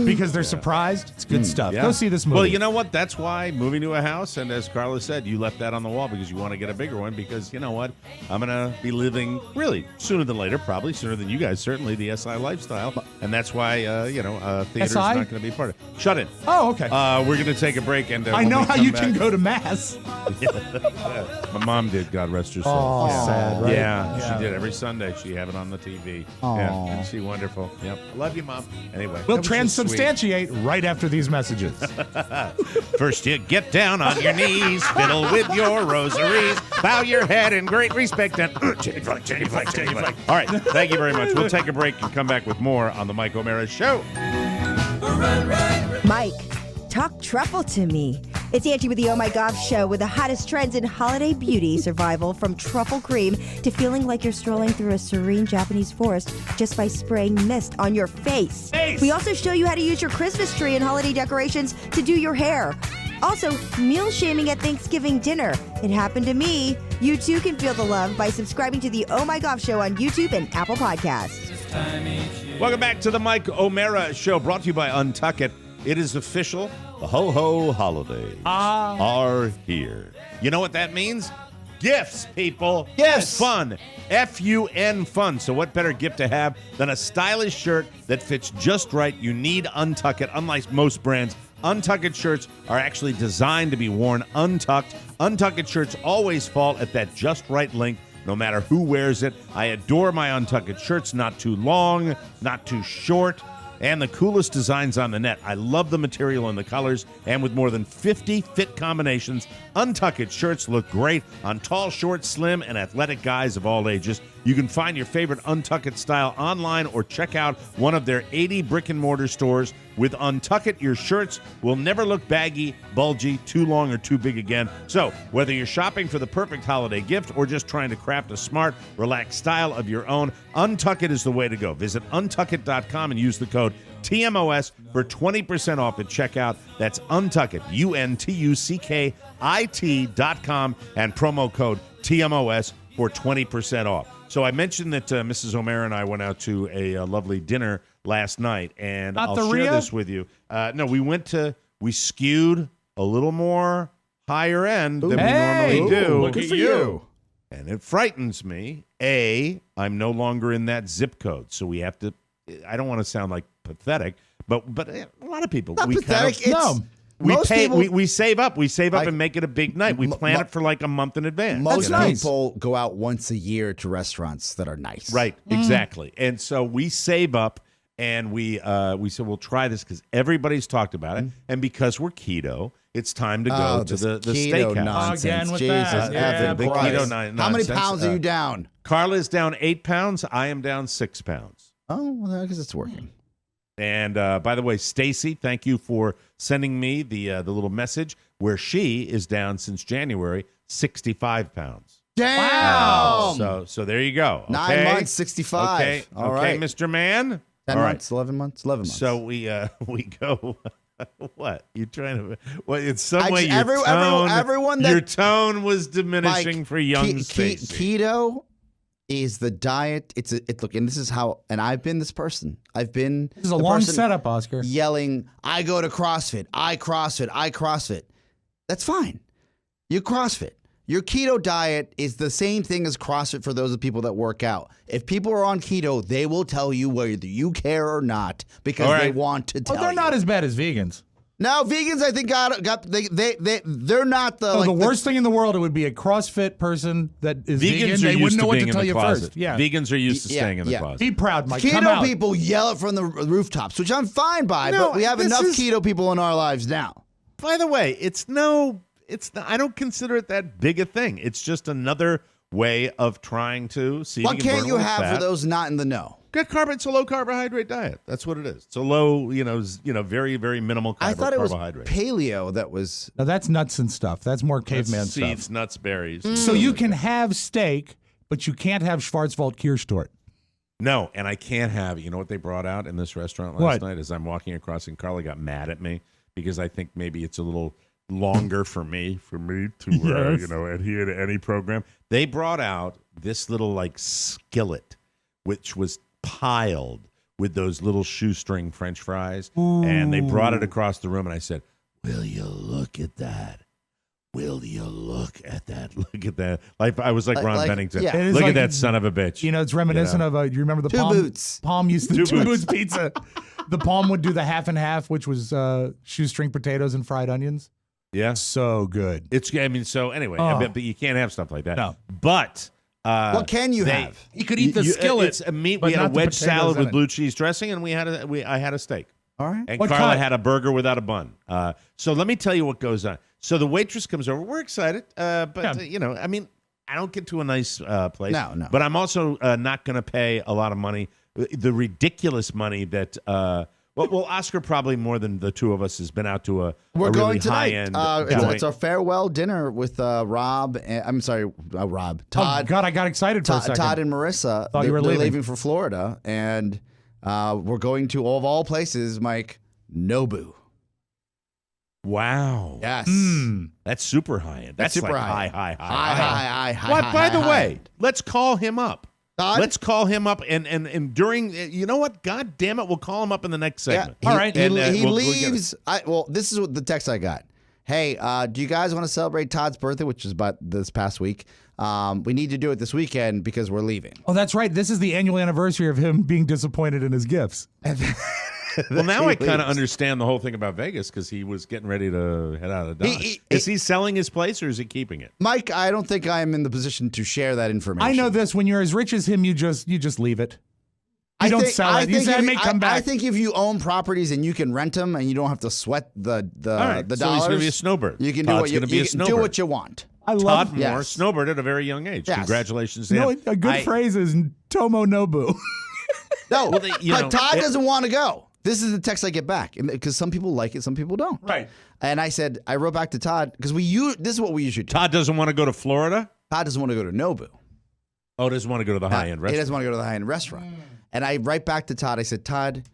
because they're surprised. It's good stuff. Yeah. Go see this movie. Well, you know what? That's why moving to a house, and as Carla said, you left that on the wall because you want to get a bigger one because, you know what? I'm going to be living really sooner than later, probably sooner than you guys, certainly the SI lifestyle. And that's why, theater's SI? not going to be part of it. Shut it. Oh, okay. We're going to take a break. And I when know we how come you back- can go to Mass. My mom did, God rest her soul. Oh, sad, right? Yeah, Yeah. she did. Every Sunday she'd have it on the TV. Aw. Yeah, and she wonderful. Yep. I love you, Mom. Anyway. We'll that was just sweet. transubstantiate right after these messages. First, you get down on your knees, fiddle with your rosaries, bow your head in great respect, and genuflect. All right, thank you very much. We'll take a break and come back with more on the Mike O'Mara Show. Mike, talk truffle to me. It's Auntie with the Oh My Gosh Show with the hottest trends in holiday beauty survival, from truffle cream to feeling like you're strolling through a serene Japanese forest just by spraying mist on your face. We also show you how to use your Christmas tree and holiday decorations to do your hair. Also, meal shaming at Thanksgiving dinner. It happened to me. You too can feel the love by subscribing to the Oh My Gosh Show on YouTube and Apple Podcasts. Welcome back to the Mike O'Mara Show, brought to you by Untuck It. It is official. The ho-ho holidays are here. You know what that means? Gifts, people. Gifts. Fun. F-U-N, fun. So what better gift to have than a stylish shirt that fits just right? You need Untuck It. Unlike most brands, Untuck It shirts are actually designed to be worn untucked. Untuck It shirts always fall at that just right length, no matter who wears it. I adore my Untuck It shirts. Not too long, not too short, and the coolest designs on the net. I love the material and the colors, and with more than 50 fit combinations, Untuck It shirts look great on tall, short, slim, and athletic guys of all ages. You can find your favorite Untuck It style online or check out one of their 80 brick-and-mortar stores. With Untuck It, your shirts will never look baggy, bulgy, too long, or too big again. So, whether you're shopping for the perfect holiday gift or just trying to craft a smart, relaxed style of your own, Untuck It is the way to go. Visit untuckit.com and use the code TMOS for 20% off at checkout. That's Untuck It, UNTUCKIT.com, and promo code TMOS for 20% off. So I mentioned that Mrs. O'Mara and I went out to a lovely dinner last night, and I'll share this with you. No, we skewed a little more higher end than we normally do. Look at you. And it frightens me. I'm no longer in that zip code, so we have to. I don't want to sound like pathetic, but a lot of people. Not we pathetic. Kind of, we pay. We save up. We save up Like, and make it a big night. We plan it for like a month in advance. Most people go out once a year to restaurants that are nice. Right, exactly. And so we save up, and we said we'll try this because everybody's talked about it, and because we're keto, it's time to go to the keto steakhouse. nonsense. Again with Jesus, that. effing the Christ. keto nonsense. How many pounds are you down? Carla is down 8 pounds. I am down 6 pounds. Oh, well, I guess it's working. And by the way, Stacy, thank you for sending me the little message where she is down since January, 65 pounds. Damn! So there you go. Okay? 9 months, 65. Okay, All right. Mr. Man. 10 All months, 11 months, 11 months. So we go. What you trying to? Well, in some I way, just- everyone that- your tone was diminishing for young Stacy. Keto is the diet. Look, and this is how. And I've been this person. This is a long setup, Oscar. Yelling, "I go to CrossFit. I CrossFit." That's fine. You CrossFit. Your keto diet is the same thing as CrossFit for those of people that work out. If people are on keto, they will tell you whether you care or not because they want to tell you. They're not as bad as vegans. No, vegans, I think they're not the. The worst thing in the world, it would be a CrossFit person that is vegan. Vegans are They used wouldn't to know what being to in tell the you closet. first. Yeah, Vegans are used to staying in the closet. Be proud, Mike. Come Keto out. people yell it from the rooftops, which I'm fine by, No, but we have this enough is- keto people in our lives now. By the way, it's not, I don't consider it that big a thing. It's just another way of trying to see. What if you can can't burn you a little have fat. for those not in the know? It's a low carbohydrate diet. That's what it is. It's a low, very, very minimal I thought it was carbohydrate. paleo that was. Now that's nuts and stuff. That's more caveman Seeds, stuff. nuts, berries. So you can have steak, but you can't have Schwarzwald Kirschtorte. No, and I can't have. You know what they brought out in this restaurant last night? As I'm walking across, and Carla got mad at me because I think maybe it's a little longer for me to Yes. adhere to any program. They brought out this little like skillet, which was piled with those little shoestring French fries, and they brought it across the room, and I said, "Will you look at that? Will you look at that? Look at that!" Like I was like Ron Bennington. yeah. Look like at that son of a bitch. You know, it's reminiscent of you remember the Two Palm Boots. Palm used to Two Two Boots. Boots pizza. The Palm would do the half and half, which was shoestring potatoes and fried onions. Yeah, So good. so anyway, but you can't have stuff like that. No. But What can you have? You could eat the skillet. It's a meat. but We had a not the wedge potatoes salad in with it. blue cheese dressing, and I had a steak. All right. And What Carla kind? had a burger without a bun. So let me tell you what goes on. So the waitress comes over. We're excited, but I mean, I don't get to a nice place. No. But I'm also not going to pay a lot of money. The ridiculous money that. Well, Oscar probably more than the two of us has been out to a We're really going high tonight. end. It's our farewell dinner with Rob. I'm sorry, Rob. Todd. Oh, God, I got excited for a second. Todd and Marissa. Thought you were they're leaving. leaving for Florida, and we're going to of all places, Mike, Nobu. Wow. Yes. That's super high end. That's super like high. high. High. By the way, let's call him up. Todd? Let's call him up, and during, you know what? God damn it, we'll call him up in the next segment. All right. He we'll get it. leaves. This is what the text I got. Hey, do you guys want to celebrate Todd's birthday, which is about this past week? We need to do it this weekend because we're leaving. Oh, that's right. This is the annual anniversary of him being disappointed in his gifts. Well, now I kind of understand the whole thing about Vegas because he was getting ready to head out of Dodge. Is he selling his place or is he keeping it? Mike, I don't think I am in the position to share that information. I know this. When you're as rich as him, you just leave it. You don't sell it. You say, I may come back. I think if you own properties and you can rent them and you don't have to sweat the right, the so dollars, he's going to be a snowbird. You can Todd's do gonna be a you can do snowbird. what you want. I love Todd Moore, snowbird at a very young age. Yes. Congratulations to You know, him. a good phrase is Tomo Nobu. No, Well, but Todd doesn't want to go. This is the text I get back because some people like it, some people don't. Right. And I wrote back to Todd because this is what we usually do. Todd doesn't want to go to Florida? Todd doesn't want to go to Nobu. Oh, doesn't want to go to the high-end He restaurant. doesn't want to go to the high-end restaurant. And I write back to Todd. I said, Todd,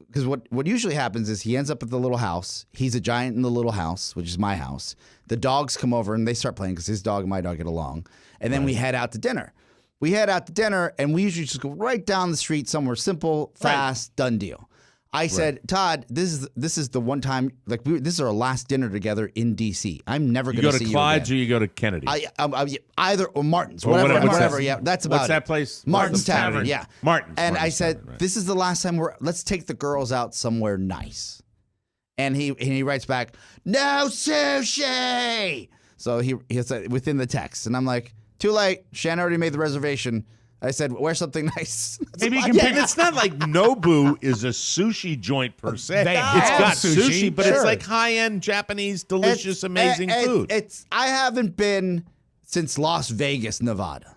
because what usually happens is he ends up at the little house. He's a giant in the little house, which is my house. The dogs come over and they start playing because his dog and my dog get along. And then we head out to dinner. We head out to dinner and we usually just go right down the street somewhere simple, fast, done deal. I said, Todd, this is the one time, like this is our last dinner together in D.C. I'm never going to see you again. You go to Clyde's or you go to Kennedy? Either or Martin's, Or whatever. that? Yeah, that's about What's that place? Martin's The Tavern. Yeah, Martin's. And I Martin's said, Tavern, right. this is the last time let's take the girls out somewhere nice. And he writes back, no sushi. So he said within the text, and I'm like, too late. Shannon already made the reservation. I said, wear something nice. Maybe you can pick. It's not like Nobu is a sushi joint per se. They It's have got sushi, sushi, but sure. it's like high-end Japanese, delicious, amazing food. I haven't been since Las Vegas, Nevada.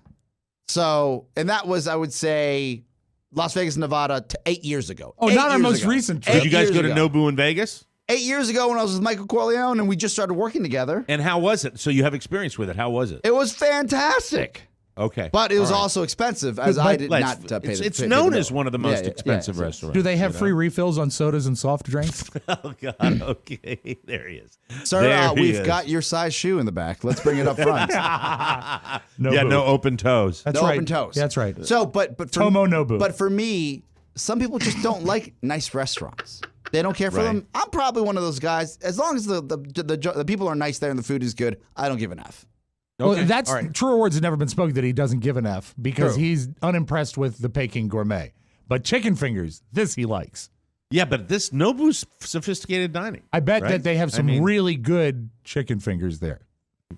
So, and that was, I would say, Las Vegas, Nevada 8 years ago. Oh, 8 not our years most ago. recent trip. Did you guys years go to ago. Nobu in Vegas? 8 years ago when I was with Michael Corleone and we just started working together. And how was it? So you have experience with it. How was it? It was fantastic. Okay. But it was All right. also expensive, as But I did Let's- not pay It's the known bill. as one of the most expensive yeah. restaurants. Do they have you know? free refills on sodas and soft drinks? Oh, God. Okay. There he is. Sir, There he we've is. got your size shoe in the back. Let's bring it up front. No open toes. That's No right. open toes. That's right. So, but for, Tomo Nobu. But for me, some people just don't like nice restaurants. They don't care for Right. them. I'm probably one of those guys. As long as the people are nice there and the food is good, I don't give an F. Well, Okay. that's All right. truer words have never been spoken that he doesn't give an F because True. he's unimpressed with the Peking gourmet. But chicken fingers, this he likes. Yeah, but this Nobu's sophisticated dining. I bet Right? that they have I some mean- really good chicken fingers there.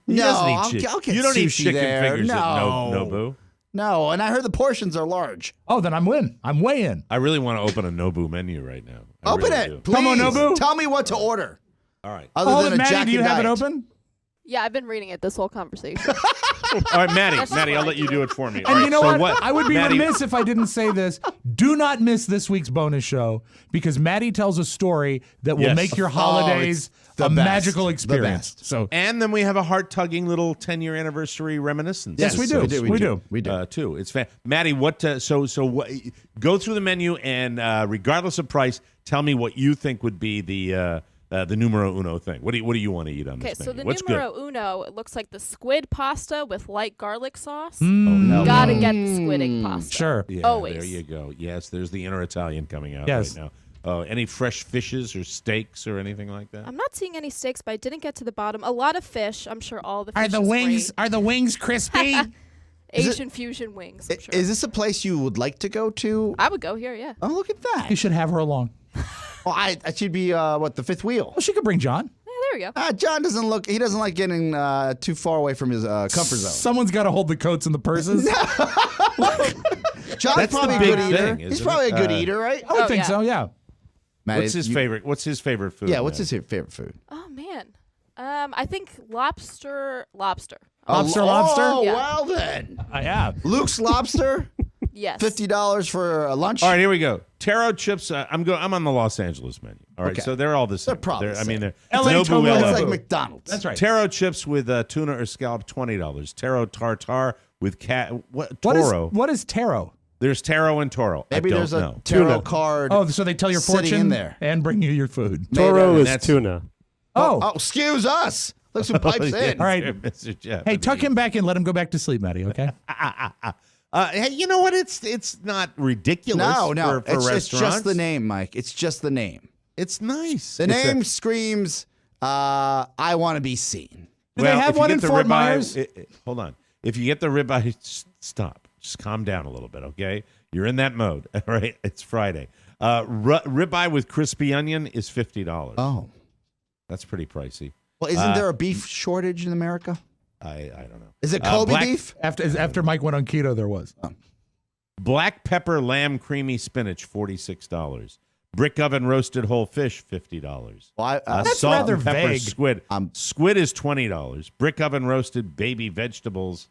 He No, doesn't eat I'll chicken. get You don't eat sushi chicken there. fingers at No. Nobu. No, and I heard the portions are large. Oh, then I'm in. I'm way in. I really want to open a Nobu menu right now. I Open really it, do. please. Tomo Nobu? Tell me what to order. All right. Other than a Maddie, Jack do you and have it Diet. open? Yeah, I've been reading it this whole conversation. All right, Maddie, That's I'll what let I you do. do it for me. And All you right, know so what? I would be Maddie, remiss if I didn't say this. Do not miss this week's bonus show because Maddie tells a story that will Yes. make your Oh, holidays it's the a best. magical The experience. best. So And then we have a heart-tugging little 10-year anniversary reminiscence. Yes, we do. We do. We do. Too. It's Maddie, what? What, go through the menu and regardless of price, tell me what you think would be the the numero uno thing. What do you want to eat on this Okay, so menu? the What's numero good? uno, it looks like the squid pasta with light garlic sauce. no. Gotta get the squid egg pasta. Sure. Yeah, Always. there you go. Yes, there's the inner Italian coming out Yes. right now. Any fresh fishes or steaks or anything like that? I'm not seeing any steaks, but I didn't get to the bottom. A lot of fish. I'm sure all the fish Are the is wings great. are the wings crispy? Asian fusion wings, I'm sure. Is this a place you would like to go to? I would go here, yeah. Oh, look at that. You should have her along. Well, I should be the fifth wheel. Well, she could bring John. Yeah, there we go. John doesn't like getting too far away from his comfort zone. Someone's got to hold the coats and the purses. John's That's probably the a big good eater. thing, He's isn't probably it? a good eater, right? I would think so, yeah. Matt, What's his favorite? What's his favorite food? Yeah, what's Matt? his favorite food? Oh, man. I think lobster. Lobster? Oh, Yeah. well then. I have. Luke's Lobster, Yes. $50 for lunch. All right, here we go. Taro chips. I'm on the Los Angeles menu. All right, Okay. so they're all the same. They're probably the I mean, same. they're LA Nobu Tomo LA. It's Nobu. like McDonald's. That's right. Taro chips with tuna or scallop, $20. Taro tartar with What toro. is taro? There's taro and toro. Maybe I don't there's a know. tarot card. Oh, so they tell your Sitting fortune in there. and bring you your food. Toro And is that's- tuna. Oh, excuse us. Looks who pipes in. All right. Mr. Jeff. Hey, tuck him back in. Let him go back to sleep, Matty, okay? Hey, you know what? It's not ridiculous. No. For It's restaurants. just the name, Mike. It's just the name. It's nice. The It's name screams, I want to be seen. Do they have if you one get in the Fort ribeye- Myers? Hold on. If you get the ribeye, stop. Just calm down a little bit, okay? You're in that mode, all right? It's Friday. Ribeye with crispy onion is $50. Oh. That's pretty pricey. Well, isn't there a beef shortage in America? I don't know. Is it Kobe beef? After Mike went on keto, there was. Black pepper lamb creamy spinach, $46. Brick oven roasted whole fish, $50. Well, That's salt rather and pepper vague. squid. Squid is $20. Brick oven roasted baby vegetables,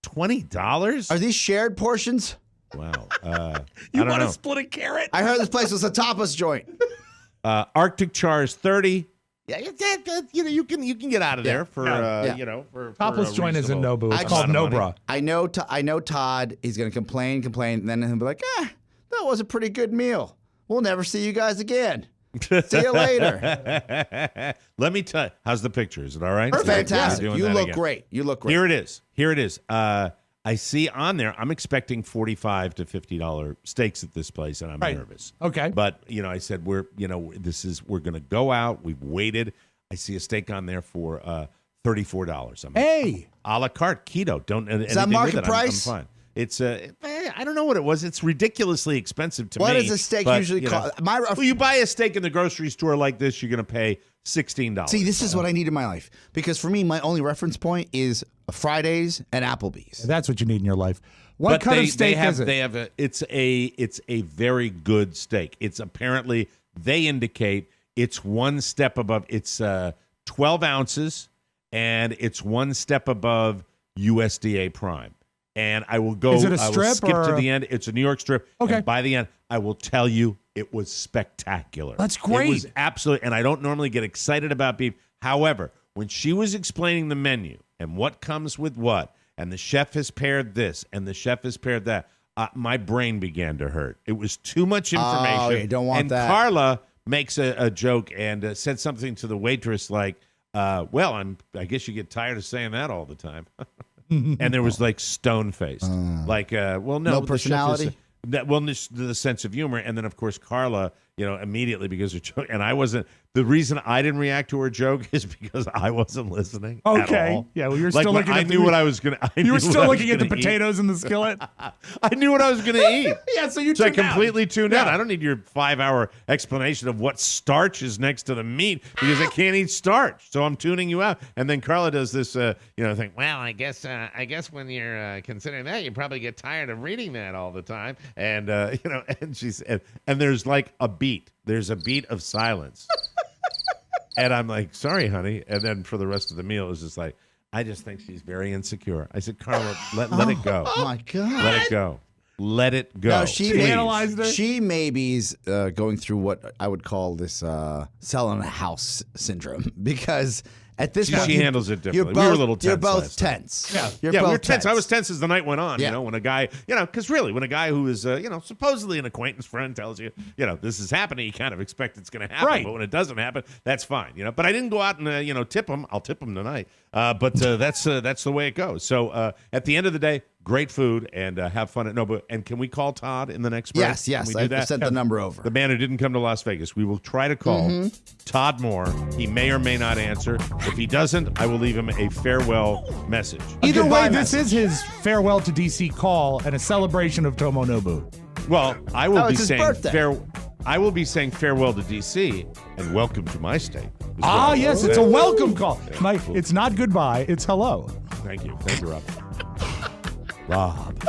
$20. Are these shared portions? Wow. You I don't want know. to split a carrot? I heard this place was a tapas joint. Arctic char is $30. Yeah, you can get out of there for for Topless a joint is in reasonable Nobu. It's amount called of No money. Bra. I know Todd. He's going to complain, and then he'll be like, that was a pretty good meal. We'll never see you guys again. See you later. Let me tell you. How's the picture? Is it all right? Fantastic. We're doing You that look again. great. You look great. Here it is. I see on there. I'm expecting $45 to $50 steaks at this place, and I'm nervous. Okay. But I said we're going to go out. We've waited. I see a steak on there for $34. I'm Hey, a la carte keto. Don't Is that market price? I'm fine. It's I don't know what it was. It's ridiculously expensive to me. What does a steak usually cost? Well, you buy a steak in the grocery store like this, you're going to pay $16. See, this is what I need in my life. Because for me, my only reference point is Fridays and Applebee's. that's what you need in your life. What kind of steak is it? They have it's a very good steak. It's apparently they indicate it's one step above. It's 12 ounces, and it's one step above USDA Prime. And I will go. Is it a I will strip skip to or- the end. It's a New York strip. Okay. And by the end, I will tell you it was spectacular. That's great. It was absolutely. And I don't normally get excited about beef. However, when she was explaining the menu and what comes with what, and the chef has paired this and the chef has paired that, my brain began to hurt. It was too much information. Oh, you don't want and that. Carla makes a joke and said something to the waitress like, "Well, I guess you get tired of saying that all the time." And there was like stone faced, well, no No the chef personality? is- the sense of humor, and then of course Carla, immediately because her joke, and I wasn't. The reason I didn't react to her joke is because I wasn't listening. At Okay. all. Yeah, well, you're Like still when looking I at knew what I was gonna. You were still looking at the potatoes in the skillet. I knew what I was gonna eat. Yeah, so you So I tuned out. completely tuned out. Yeah. I don't need your 5-hour explanation of what starch is next to the meat because I can't eat starch. So I'm tuning you out. And then Carla does this, thing. Well, I guess when you're considering that, you probably get tired of reading that all the time. And and she's and there's like a beat. There's a beat of silence. And I'm like, sorry, honey. And then for the rest of the meal, it was just like, I just think she's very insecure. I said, Carla, let it go. Oh, my God. Let it go. Let it go. No, she Please. maybe's going through what I would call this selling a house syndrome because At this point, she handles it differently. We were a little tense. You're both last night. tense. Yeah, we were tense. I was tense as the night went on. Yeah. You know, when a guy, because really, when a guy who is, supposedly an acquaintance friend tells you, this is happening, you kind of expect it's going to happen. Right. But when it doesn't happen, that's fine. But I didn't go out and tip him. I'll tip him tonight. But that's the way it goes. So at the end of the day, great food and have fun at Nobu. And can we call Todd in the next break? Yes. Can we do I that? sent the number over. The man who didn't come to Las Vegas. We will try to call Todd Moore. He may or may not answer. If he doesn't, I will leave him a farewell message. Either way, this is his farewell to DC call and a celebration of Tomo Nobu. Well, I will be it's his saying birthday. I will be saying farewell to DC and welcome to my state. as well. Yes, it's a welcome call. It's not goodbye, it's hello. Thank you, Rob. Rob.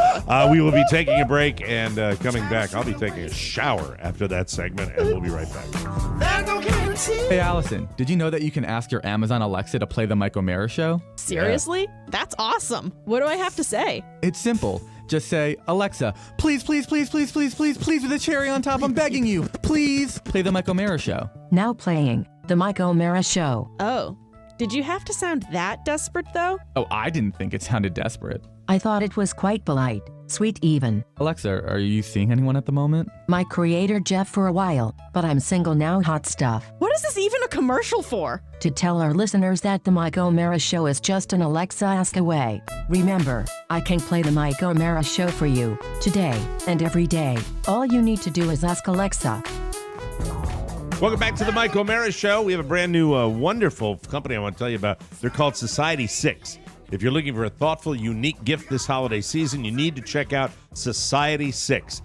We will be taking a break and coming back. I'll be taking a shower after that segment, and we'll be right back. Hey, Allison, did you know that you can ask your Amazon Alexa to play The Mike O'Mara Show? Seriously? That's awesome. What do I have to say? It's simple. Just say, Alexa, please, please, please, please, please, please, please, with a cherry on top, I'm begging you. Please play The Mike O'Mara Show. Now playing The Mike O'Mara Show. Oh. Did you have to sound that desperate, though? Oh, I didn't think it sounded desperate. I thought it was quite polite, sweet even. Alexa, are you seeing anyone at the moment? My creator Jeff for a while, but I'm single now, hot stuff. What is this even a commercial for? To tell our listeners that The Mike O'Mara Show is just an Alexa ask away. Remember, I can play The Mike O'Mara Show for you, today and every day. All you need to do is ask Alexa. Welcome back to the Mike O'Mara Show. We have a brand new, wonderful company I want to tell you about. They're called Society 6. If you're looking for a thoughtful, unique gift this holiday season, you need to check out Society 6.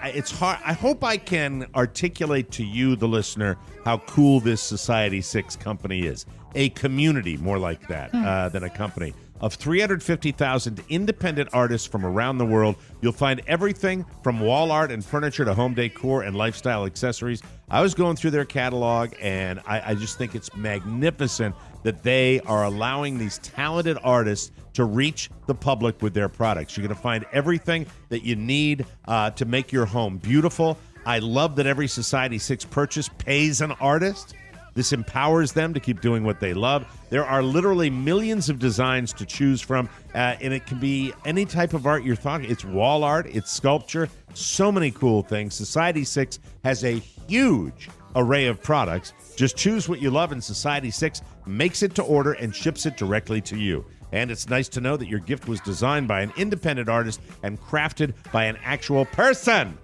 It's hard. I hope I can articulate to you, the listener, how cool this Society 6 company is. A community, more like that, than a company, of 350,000 independent artists from around the world. You'll find everything from wall art and furniture to home decor and lifestyle accessories. I was going through their catalog, and I just think it's magnificent that they are allowing these talented artists to reach the public with their products. You're going to find everything that you need to make your home beautiful. I love that every Society 6 purchase pays an artist. This empowers them to keep doing what they love. There are literally millions of designs to choose from, and it can be any type of art you're talking. It's wall art, it's sculpture, so many cool things. Society 6 has a huge array of products. Just choose what you love, and Society 6 makes it to order and ships it directly to you. And it's nice to know that your gift was designed by an independent artist and crafted by an actual person,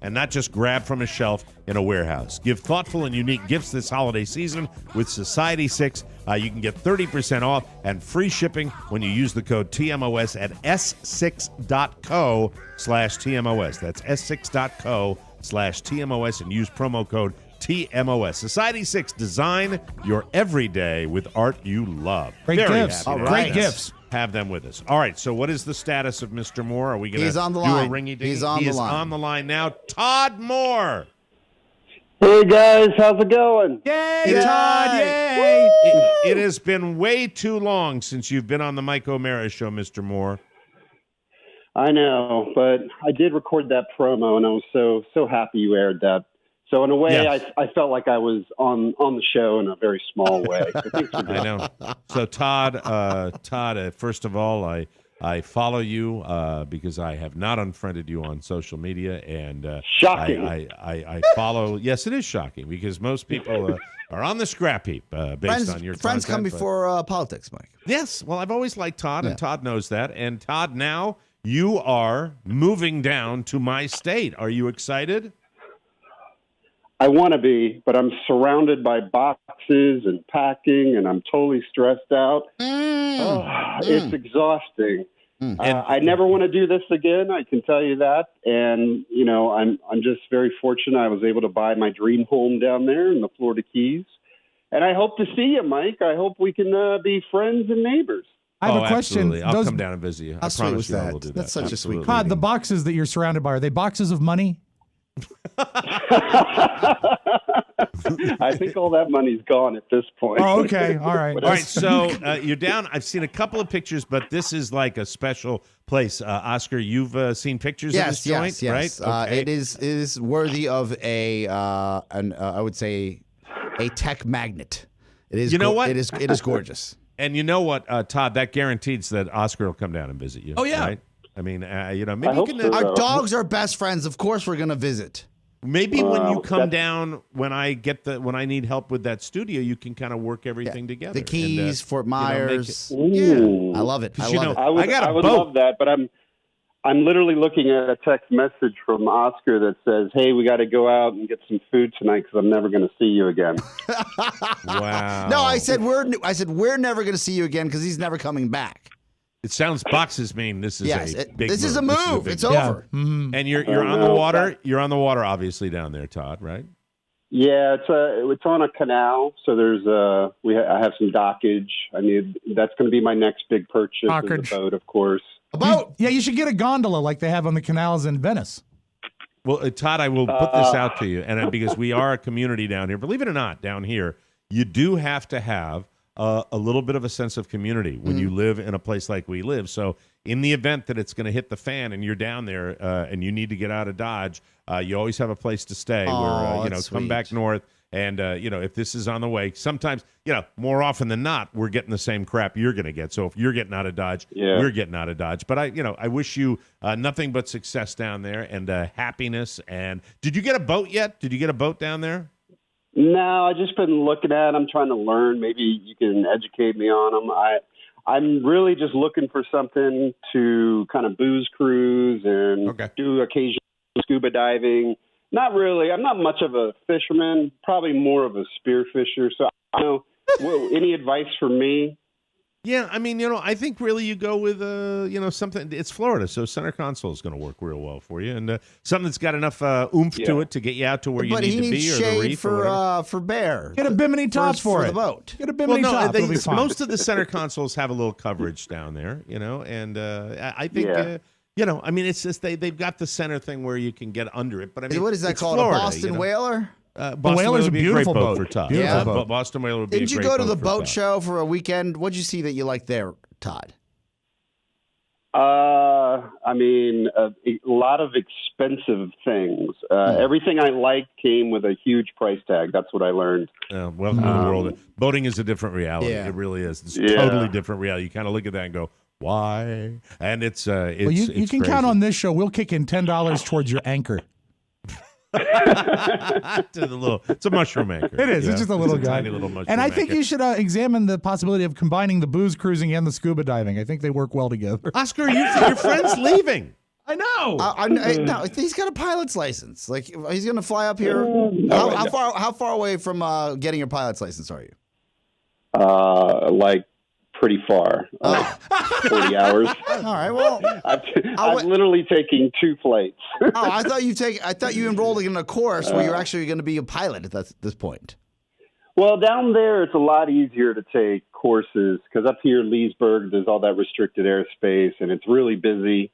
and not just grabbed from a shelf in a warehouse. Give thoughtful and unique gifts this holiday season with Society 6. You can get 30% off and free shipping when you use the code TMOS at s6.co/TMOS. That's s6.co/TMOS and use promo code TMOS. Society 6, design your everyday with art you love. Great gifts. All right. Great gifts. Have them with us. All right, so what is the status of Mr. Moore? Are we going to He's on the do line. a ringy ding? He's on He the is line. on the line now. Todd Moore. Hey guys, how's it going? Yay, Todd! Yay! It has been way too long since you've been on the Mike O'Mara Show, Mr. Moore. I know, but I did record that promo, and I was so happy you aired that. So in a way, Yes. I felt like I was on the show in a very small way. So thanks for I know. So Todd, first of all, I follow you because I have not unfriended you on social media, and Shocking. I follow. Yes, it is shocking because most people are on the scrap heap based on your friends come content, but- before politics, Mike. Yes, well, I've always liked Todd, and Todd knows that. And Todd, now you are moving down to my state. Are you excited? I want to be, but I'm surrounded by boxes and packing, and I'm totally stressed out. It's exhausting. I never want to do this again. I can tell you that. And you know, I'm just very fortunate. I was able to buy my dream home down there in the Florida Keys, and I hope to see you, Mike. I hope we can be friends and neighbors. I have a question. Absolutely. I'll come down and visit you. I sweet promise was you I that? will do that. That's such a sweet Todd, the boxes that you're surrounded by, are they boxes of money? I think all that money's gone at this point. Oh, okay. All right. All right, so you're down. I've seen a couple of pictures, but this is like a special place. Oscar, you've seen pictures of this joint, yes. right? Okay. It is worthy of I would say, a tech magnet. It is. You know what? It is gorgeous. And you know what, Todd? That guarantees that Oscar will come down and visit you. Oh, yeah. Right? I mean, maybe you can. Our dogs are best friends. Of course, we're gonna visit. Maybe when you come down, when I need help with that studio, you can kind of work everything together. The Keys, Fort Myers. I love it. I love it. I would love that, but I'm literally looking at a text message from Oscar that says, "Hey, we got to go out and get some food tonight because I'm never going to see you again." Wow. No, I said we're never going to see you again because he's never coming back. It sounds boxes mean this is a big this move. is a move. It's over. And you're on the water. You're on the water, obviously, down there, Todd. Right? Yeah, it's on a canal, so there's I have some dockage. That's going to be my next big purchase. Is a boat, of course. Yeah, you should get a gondola like they have on the canals in Venice. Well, Todd, I will put this out to you, and because we are a community down here, believe it or not, down here, you do have to have a little bit of a sense of community when you live in a place like we live. So in the event that it's going to hit the fan and you're down there and you need to get out of Dodge, you always have a place to stay where, come back north. And, if this is on the way, sometimes, more often than not, we're getting the same crap you're going to get. So if you're getting out of Dodge, we're getting out of Dodge. But I wish you nothing but success down there and happiness. And did you get a boat yet? Did you get a boat down there? No, I've just been looking at them, trying to learn. Maybe you can educate me on them. I'm really just looking for something to kind of booze cruise and do occasional scuba diving. Not really. I'm not much of a fisherman, probably more of a spearfisher. So I don't know. Any advice for me? Yeah, I mean, I think really you go with, something. It's Florida, so center console is going to work real well for you, and something that's got enough oomph to it to get you out to where you need to be, or the reef, for bear. Get a bimini top for the boat. Get a bimini top. Most of the center consoles have a little coverage down there, and I think. It's just they've got the center thing where you can get under it. But I mean, what is that called? Florida, a Boston Whaler? Boston Whaler's a beautiful boat for Todd. Beautiful boat. Boston Whaler would be Didn't a great you go to boat the for boat Todd. show for a weekend? What'd you see that you liked there, Todd? A lot of expensive things. Everything I liked came with a huge price tag. That's what I learned. Welcome to the world. Boating is a different reality. It really is. It's a totally different reality. You kind of look at that and go, why? And it's you can count on this show. We'll kick in $10 towards your anchor. It's a mushroom anchor. It is. It's just a little guy. Tiny little mushroom and I think anchor. you should examine the possibility of combining the booze cruising and the scuba diving. I think they work well together. Oscar, your friend's leaving. I know. No, he's got a pilot's license. Like he's going to fly up here. How far away from getting your pilot's license are you? Pretty far. 40 hours. All right. Well, I'm literally taking 2 flights. I thought you enrolled in a course where you're actually going to be a pilot at this point. Well, down there it's a lot easier to take courses because up here, Leesburg, there's all that restricted airspace, and it's really busy,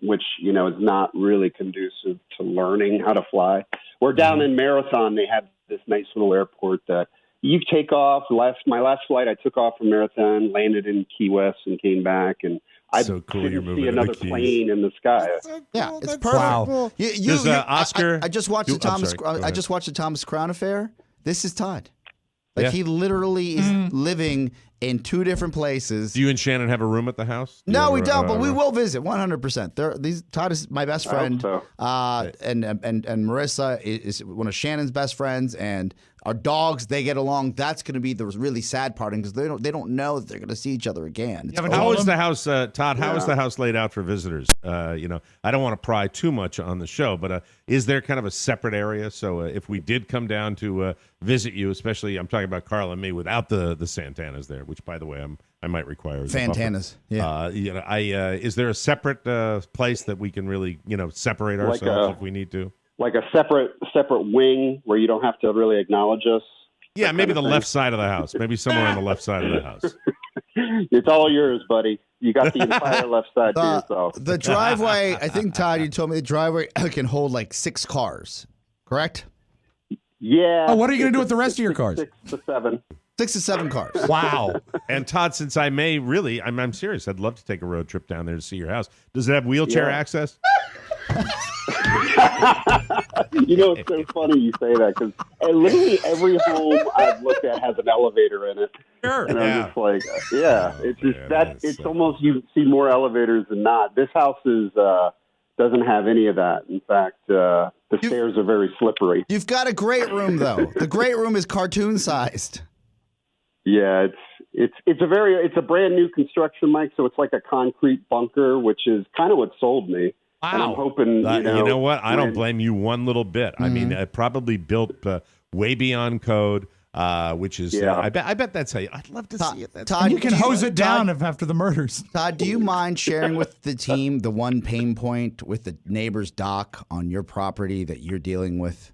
which is not really conducive to learning how to fly. We're down in Marathon. They have this nice little airport that you take off. My last flight, I took off from Marathon, landed in Key West, and came back. And I so cool. You're moving see another to the plane in the sky. Yeah, it's perfect. Wow. Oscar? I just watched the Thomas. I just watched the Thomas Crown Affair. This is Todd. He literally is living in 2 different places. Do you and Shannon have a room at the house? No, we don't, but we will visit 100%. Todd is my best friend, and Marissa is one of Shannon's best friends, and our dogs, they get along. That's going to be the really sad part because they don't know that they're going to see each other again. How is the house, Todd? How is the house laid out for visitors? I don't want to pry too much on the show, but is there kind of a separate area? So if we did come down to visit you, especially I'm talking about Carl and me, without the Santanas there, which by the way I might require as Fantanas. Is there a separate place that we can really separate ourselves if we need to? Like a separate wing where you don't have to really acknowledge us. Yeah, maybe the left side of the house. Maybe somewhere on the left side of the house. It's all yours, buddy. You got the entire left side to yourself. The driveway, I think, Todd, you told me the driveway can hold like 6 cars, correct? Yeah. Oh, what are you going to do with the rest of your cars? 6 to 7. 6 to 7 cars. Wow. And Todd, since I may really, I'm serious. I'd love to take a road trip down there to see your house. Does it have wheelchair access? You know, it's so funny you say that because literally every home I've looked at has an elevator in it. Sure. And I'm just like, it's just it's almost you see more elevators than not. This house doesn't have any of that. In fact, the stairs are very slippery. You've got a great room, though. The great room is cartoon sized. Yeah, it's a brand new construction, Mike. So it's like a concrete bunker, which is kind of what sold me. Wow. And I'm hoping, you know what? I don't blame you one little bit. I mean, it probably built way beyond code, which is, I bet that's how I'd love to see it. Todd, you can hose it down after the murders. Todd, do you mind sharing with the team the one pain point with the neighbor's dock on your property that you're dealing with?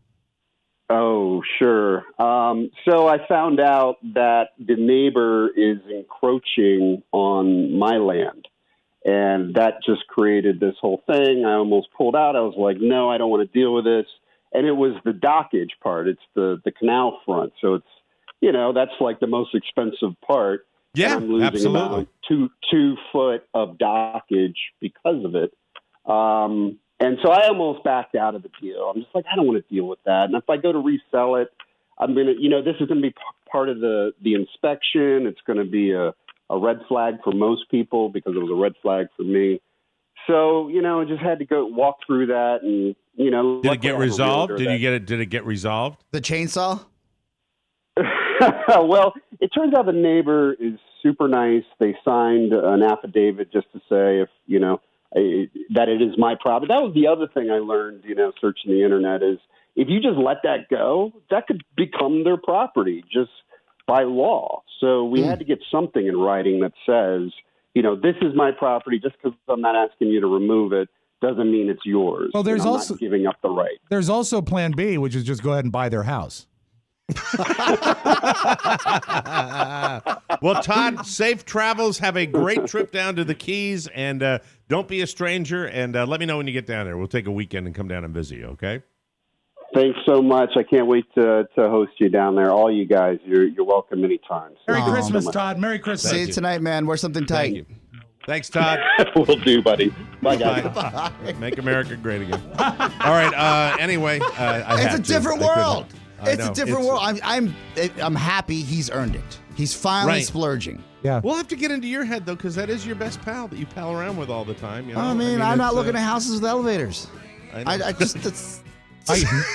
Oh, sure. So I found out that the neighbor is encroaching on my land. And that just created this whole thing. I almost pulled out. I was like, no, I don't want to deal with this. And it was the dockage part. It's the canal front. So it's, that's like the most expensive part. Yeah, and I'm losing absolutely. about 2 foot of dockage because of it. And so I almost backed out of the deal. I'm just like, I don't want to deal with that. And if I go to resell it, I'm going to, this is going to be part of the inspection. It's going to be a red flag for most people because it was a red flag for me. So, I just had to go walk through that and, Did it get resolved? Did it get resolved? The chainsaw? Well, it turns out the neighbor is super nice. They signed an affidavit just to say if, that it is my property. That was the other thing I learned, searching the internet is if you just let that go, that could become their property just by law. So we had to get something in writing that says, this is my property. Just because I'm not asking you to remove it doesn't mean it's yours. Well, there's I'm also not giving up the right. There's also Plan B, which is just go ahead and buy their house. Well, Todd, safe travels. Have a great trip down to the Keys, and don't be a stranger. And let me know when you get down there. We'll take a weekend and come down and visit you. Okay. Thanks so much. I can't wait to host you down there. All you guys, you're welcome anytime. Merry Christmas, Todd. Merry Christmas. See you tonight, man. Wear something tight. Thank you. Thanks, Todd. Will do, buddy. Bye, guys. Bye. Make America great again. All right. Anyway, it's a different world. It's a different world. I'm happy he's earned it. He's finally splurging. Yeah. We'll have to get into your head though, because that is your best pal that you pal around with all the time. I mean, I'm not looking at houses with elevators. I just.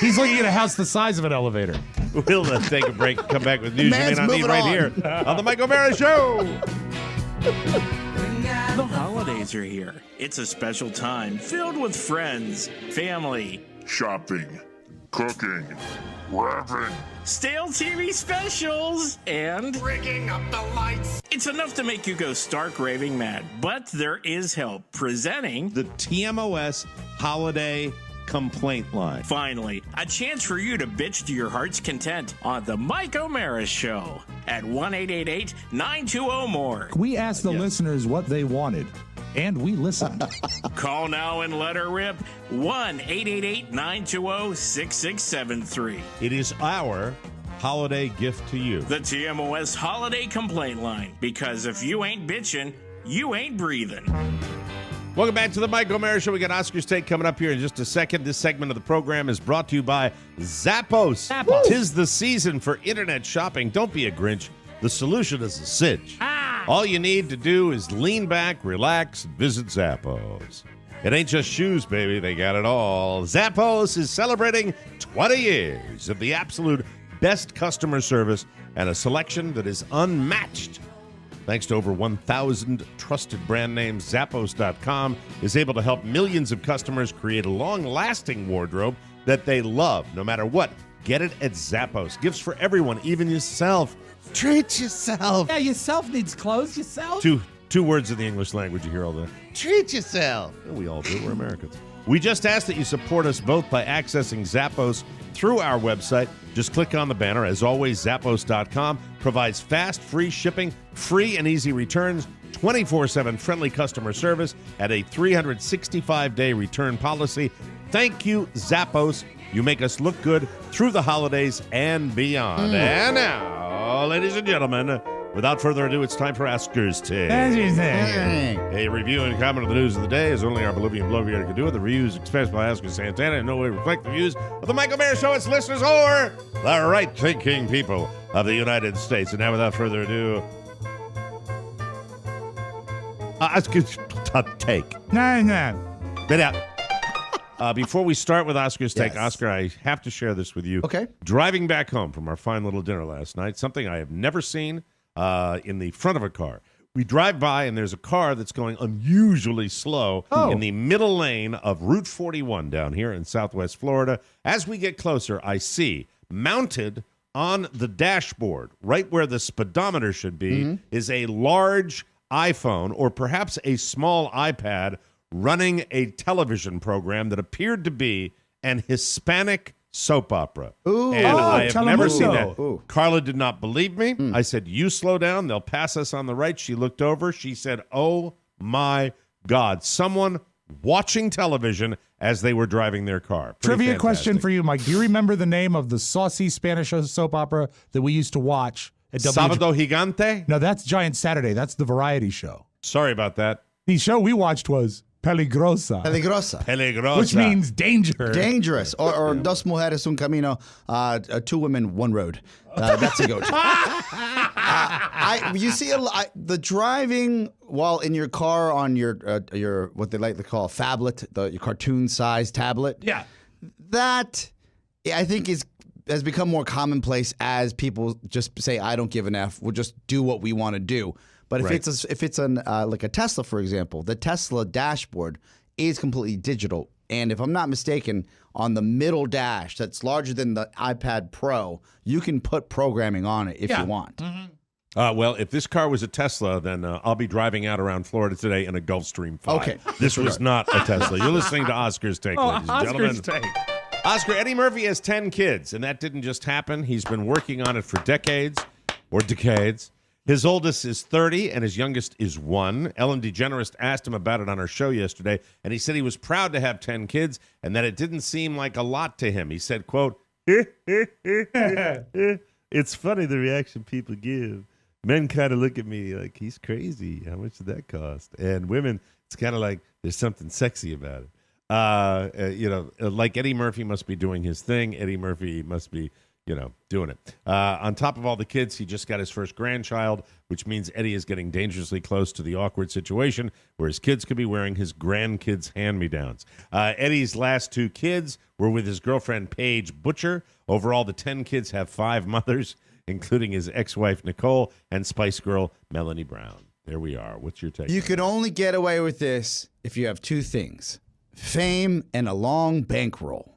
He's looking at a house the size of an elevator. We'll take a break. Come back with news you may not need right here on the Mike O'Mara Show. The holidays are here. It's a special time filled with friends, family, shopping, cooking, wrapping, stale TV specials, and rigging up the lights. It's enough to make you go stark raving mad, but there is help. Presenting the TMOS Holiday Complaint Line. Finally, a chance for you to bitch to your heart's content on the Mike O'Mara Show at 1-888-920-MORE. We asked the listeners what they wanted, and we listened. Call now and let her rip. 1-888-920-6673. It is our holiday gift to you. The TMOS Holiday Complaint Line. Because if you ain't bitching, you ain't breathing. Welcome back to the Mike O'Mara Show. We got Oscar's Take coming up here in just a second. This segment of the program is brought to you by Zappos. Tis the season for internet shopping. Don't be a Grinch. The solution is a cinch. All you need to do is lean back, relax, and visit Zappos. It ain't just shoes, baby. They got it all. Zappos is celebrating 20 years of the absolute best customer service and a selection that is unmatched. Thanks to over 1,000 trusted brand names, Zappos.com is able to help millions of customers create a long-lasting wardrobe that they love, no matter what. Get it at Zappos. Gifts for everyone, even yourself. Treat yourself. Yeah, yourself needs clothes. Yourself. Two words in the English language you hear all the time. Treat yourself. Yeah, we all do. We're Americans. We just ask that you support us both by accessing Zappos through our website. Just click on the banner. As always, Zappos.com provides fast, free shipping, free and easy returns, 24/7 friendly customer service, and a 365-day return policy. Thank you, Zappos. You make us look good through the holidays and beyond. And now, ladies and gentlemen, Without further ado, it's time for Oscar's Take. Oscar's Take. A review and comment of the news of the day is only our Bolivian bloviator can do it. The reviews expressed by Oscar Santana in no way reflect the views of the Michael Mayer Show, its listeners, or the right-thinking people of the United States. And now, without further ado, Oscar's Take. No. Before we start with Oscar's Take, Yes. Oscar, I have to share this with you. Okay. Driving back home from our fine little dinner last night, something I have never seen in the front of a car. We drive by, and there's a car that's going unusually slow in the middle lane of Route 41 down here in Southwest Florida. As we get closer, I see mounted on the dashboard, right where the speedometer should be, is a large iPhone or perhaps a small iPad running a television program that appeared to be an Hispanic soap opera. Ooh. And I have never seen Telemundo. that. Ooh. Carla did not believe me. I said, you slow down. They'll pass us on the right. She looked over. She said, oh, my God. Someone watching television as they were driving their car. Pretty Trivia fantastic. question for you, Mike. Do you remember the name of the saucy Spanish soap opera that we used to watch at Sábado Gigante? No, that's Giant Saturday. That's the variety show. Sorry about that. The show we watched was Peligrosa. Peligrosa. Which means danger. Dangerous. Or Dos Mujeres Un Camino, 2 women, 1 road. That's a go-to. You see the driving while in your car on your what they like to call a phablet, your cartoon-sized tablet. Yeah. That, I think, has become more commonplace as people just say, I don't give an F. We'll just do what we want to do. But if it's like a Tesla, for example, the Tesla dashboard is completely digital. And if I'm not mistaken, on the middle dash that's larger than the iPad Pro, you can put programming on it if you want. Well, if this car was a Tesla, then I'll be driving out around Florida today in a Gulfstream 5. Okay. This was not a Tesla. You're listening to Oscar's Take, ladies and gentlemen. Take. Oscar, Eddie Murphy has 10 kids, and that didn't just happen. He's been working on it for decades. His oldest is 30, and his youngest is 1. Ellen DeGeneres asked him about it on her show yesterday, and he said he was proud to have 10 kids and that it didn't seem like a lot to him. He said, quote, it's funny the reaction people give. Men kind of look at me like, he's crazy. How much did that cost? And women, it's kind of like there's something sexy about it. Like Eddie Murphy must be doing his thing. Eddie Murphy must be doing it. On top of all the kids, he just got his first grandchild, which means Eddie is getting dangerously close to the awkward situation where his kids could be wearing his grandkids' hand-me-downs. Eddie's last 2 kids were with his girlfriend, Paige Butcher. Overall, the 10 kids have 5 mothers, including his ex-wife, Nicole, and Spice Girl, Melanie Brown. There we are. What's your take? You could only get away with this if you have 2 things, fame and a long bankroll.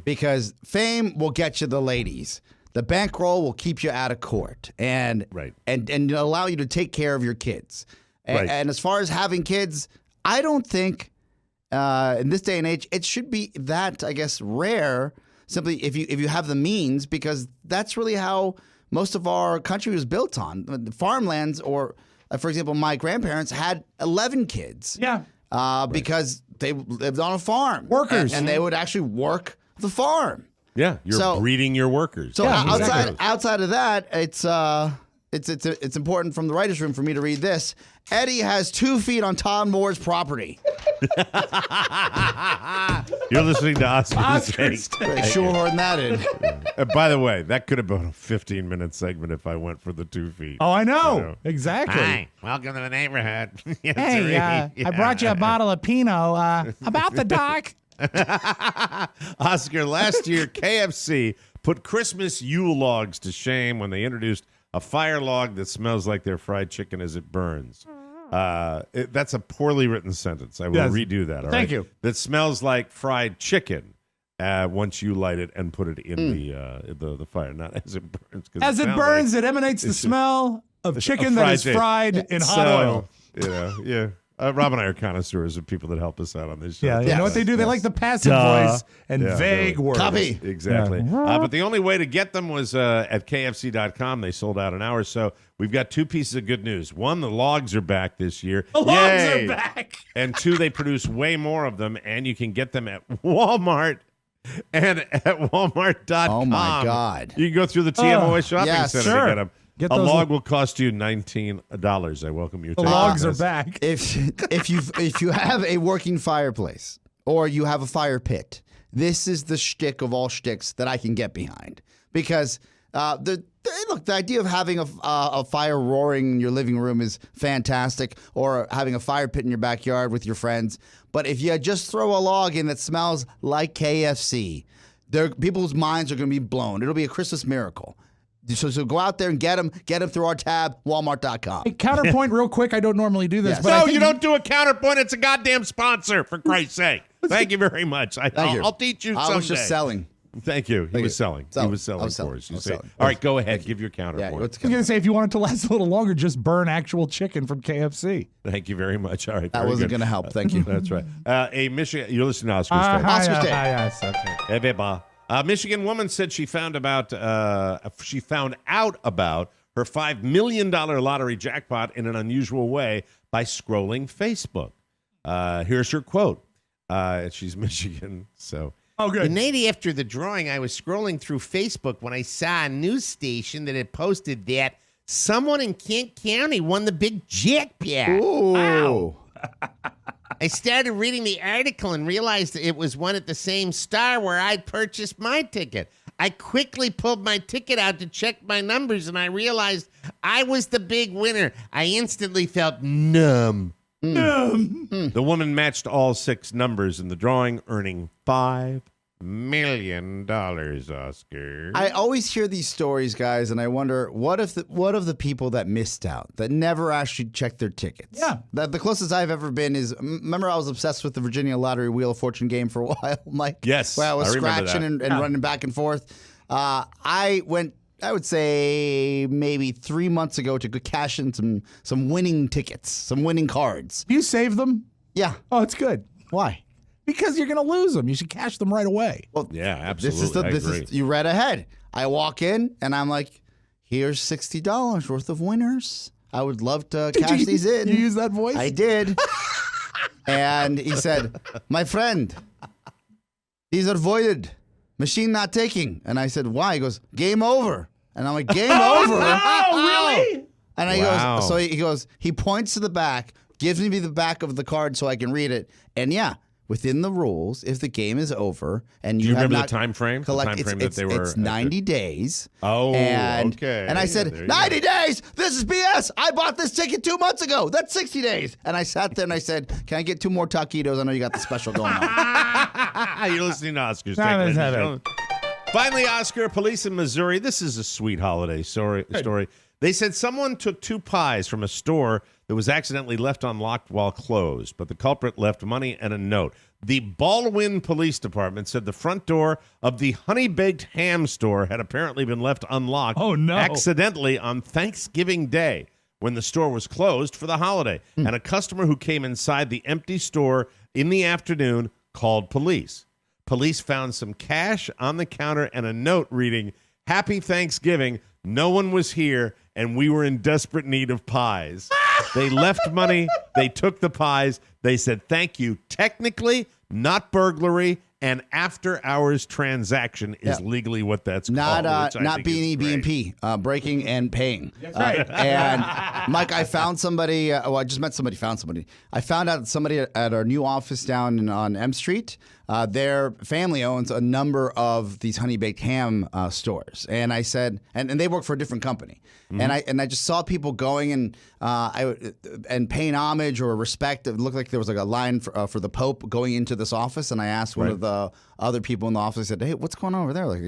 Because fame will get you the ladies. The bankroll will keep you out of court and allow you to take care of your kids. And as far as having kids, I don't think in this day and age it should be that, I guess, rare. Simply if you have the means, because that's really how most of our country was built on. The farmlands, or for example, my grandparents had 11 kids. Yeah. Because they lived on a farm. Workers. And they would actually work the farm. Yeah, you're breeding your workers. So outside of that, it's important from the writer's room for me to read this. Eddie has 2 feet on Todd Moore's property. You're listening to Oscar's Take. Shoehorn that in. By the way, that could have been a 15-minute segment if I went for the 2 feet. Oh, I know. Exactly. Hi, welcome to the neighborhood. Hey, I brought you a bottle of Pinot. About the dock. Oscar, last year, KFC put Christmas Yule logs to shame when they introduced a fire log that smells like their fried chicken as it burns. That's a poorly written sentence. I will redo that. All Thank right? you. That smells like fried chicken once you light it and put it in the fire, not as it burns. As it burns, it emanates the smell of chicken that is fried in hot oil. Yeah. Rob and I are connoisseurs of people that help us out on this show. Yeah, you know what they do? They like the passive voice and vague words. Copy. Exactly. But the only way to get them was at KFC.com. They sold out an hour or so. We've got 2 pieces of good news. 1, the logs are back this year. The logs are back. And 2, they produce way more of them, and you can get them at Walmart and at Walmart.com. Oh, my God. You can go through the TMOS shopping center sure. to get them. Get A those log will cost you $19. I welcome you. The logs are back. If you have a working fireplace or you have a fire pit, this is the shtick of all shticks that I can get behind. Because the idea of having a fire roaring in your living room is fantastic, or having a fire pit in your backyard with your friends. But if you just throw a log in that smells like KFC, people's minds are going to be blown. It'll be a Christmas miracle. So go out there and get them through our tab, walmart.com. Hey, counterpoint real quick. I don't normally do this. Yes. But No, you don't do a counterpoint. It's a goddamn sponsor, for Christ's sake. Thank you very much. I'll teach you someday. I was just selling. Thank you. He was selling. He was selling for us. All right, go ahead. Give your counterpoint. I was going to say, if you want it to last a little longer, just burn actual chicken from KFC. Thank you very much. All right. That wasn't going to help. Thank you. That's right. Michigan, you're listening to Oscar's Day. Oscar's Day. Yes, okay. Hey, Beba. A Michigan woman said she found out about her $5 million lottery jackpot in an unusual way by scrolling Facebook. Here's her quote. She's Michigan, so. Oh, good. The night after the drawing, I was scrolling through Facebook when I saw a news station that had posted that someone in Kent County won the big jackpot. Ooh. Wow. I started reading the article and realized it was one at the same star where I'd purchased my ticket. I quickly pulled my ticket out to check my numbers, and I realized I was the big winner. I instantly felt numb. The woman matched all 6 numbers in the drawing, earning $5 million, Oscar. I always hear these stories, guys, and I wonder what of the people that missed out, that never actually checked their tickets. Yeah. The closest I've ever been is, remember I was obsessed with the Virginia Lottery Wheel of Fortune game for a while, Mike? Yes, where I was I remember scratching that. and running back and forth. I would say maybe 3 months ago to cash in some winning tickets, some winning cards. You save them? Yeah. Oh, it's good. Why? Because you're going to lose them. You should cash them right away. Well, yeah, absolutely. This is you read ahead. I walk in and I'm like, here's $60 worth of winners. I would love to cash these in. You use that voice? I did. And he said, my friend, these are voided. Machine not taking. And I said, why? He goes, game over. And I'm like, game over? No, really? And he goes, so he goes, he points to the back, gives me the back of the card so I can read it. And yeah, within the rules, if the game is over and you Do you have remember not the time frame? It's 90 days. Oh, and, okay. And I said, 90 days? This is BS. I bought this ticket 2 months ago. That's 60 days. And I sat there and I said, can I get 2 more taquitos? I know you got the special going on. You're listening to Oscar's No, Take. that's not it. Finally, Oscar, police in Missouri. This is a sweet holiday story. They said someone took 2 pies from a store that was accidentally left unlocked while closed, but the culprit left money and a note. The Baldwin Police Department said the front door of the Honey Baked Ham store had apparently been left unlocked accidentally on Thanksgiving Day when the store was closed for the holiday. And a customer who came inside the empty store in the afternoon called police. Police found some cash on the counter and a note reading, "Happy Thanksgiving. No one was here, and we were in desperate need of pies." They left money. They took the pies. They said, thank you. Technically, not burglary, and after-hours transaction is legally what that's called. Not B&P, breaking and paying. And, Mike, I found somebody. I just met somebody, found somebody. I found out somebody at our new office down on M Street. Their family owns a number of these Honey Baked Ham stores. And I said, and they work for a different company. Mm-hmm. And I just saw people going and paying homage or respect. It looked like there was like a line for the Pope going into this office. And I asked one of the other people in the office, I said, "Hey, what's going on over there? Like,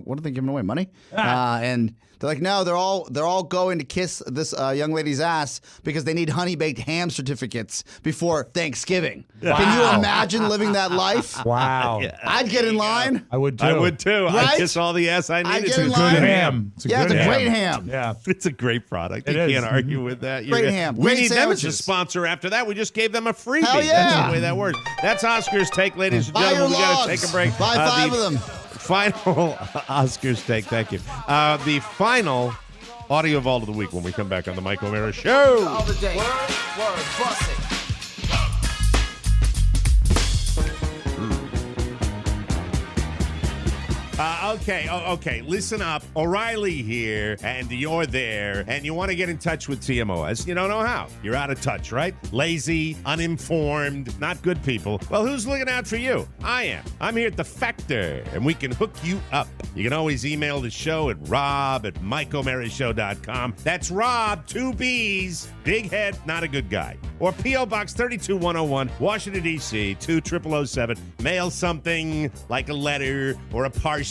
what are they giving away? Money?" And they're like, "No, they're all going to kiss this young lady's ass because they need Honey Baked Ham certificates before Thanksgiving." Wow. Can you imagine living that life? Wow. I'd get in line. I would too. I would too. Right? I'd kiss all the ass I needed. get in It's a line. good ham. It's a great ham. Yeah. It's a great product. It You is. can't argue with that. Great ham. We Great need them as a sandwiches. sponsor after that. We just gave them a freebie. Hell yeah. That's the way that works. That's Oscar's Take, ladies and Buy gentlemen. your We got to logs. take a break. Buy 5 of them. Final Oscar's Take. Thank you. The final audio vault of the week when we come back on the Mike O'Mara Show. All the day. Word, bust it. Okay. Listen up. O'Reilly here, and you're there, and you want to get in touch with TMOS. You don't know how. You're out of touch, right? Lazy, uninformed, not good people. Well, who's looking out for you? I am. I'm here at The Factor, and we can hook you up. You can always email the show at rob@mikeomerashow.com. That's Rob, 2 B's, big head, not a good guy. Or P.O. Box 32101, Washington, D.C., 20007. Mail something like a letter or a parcel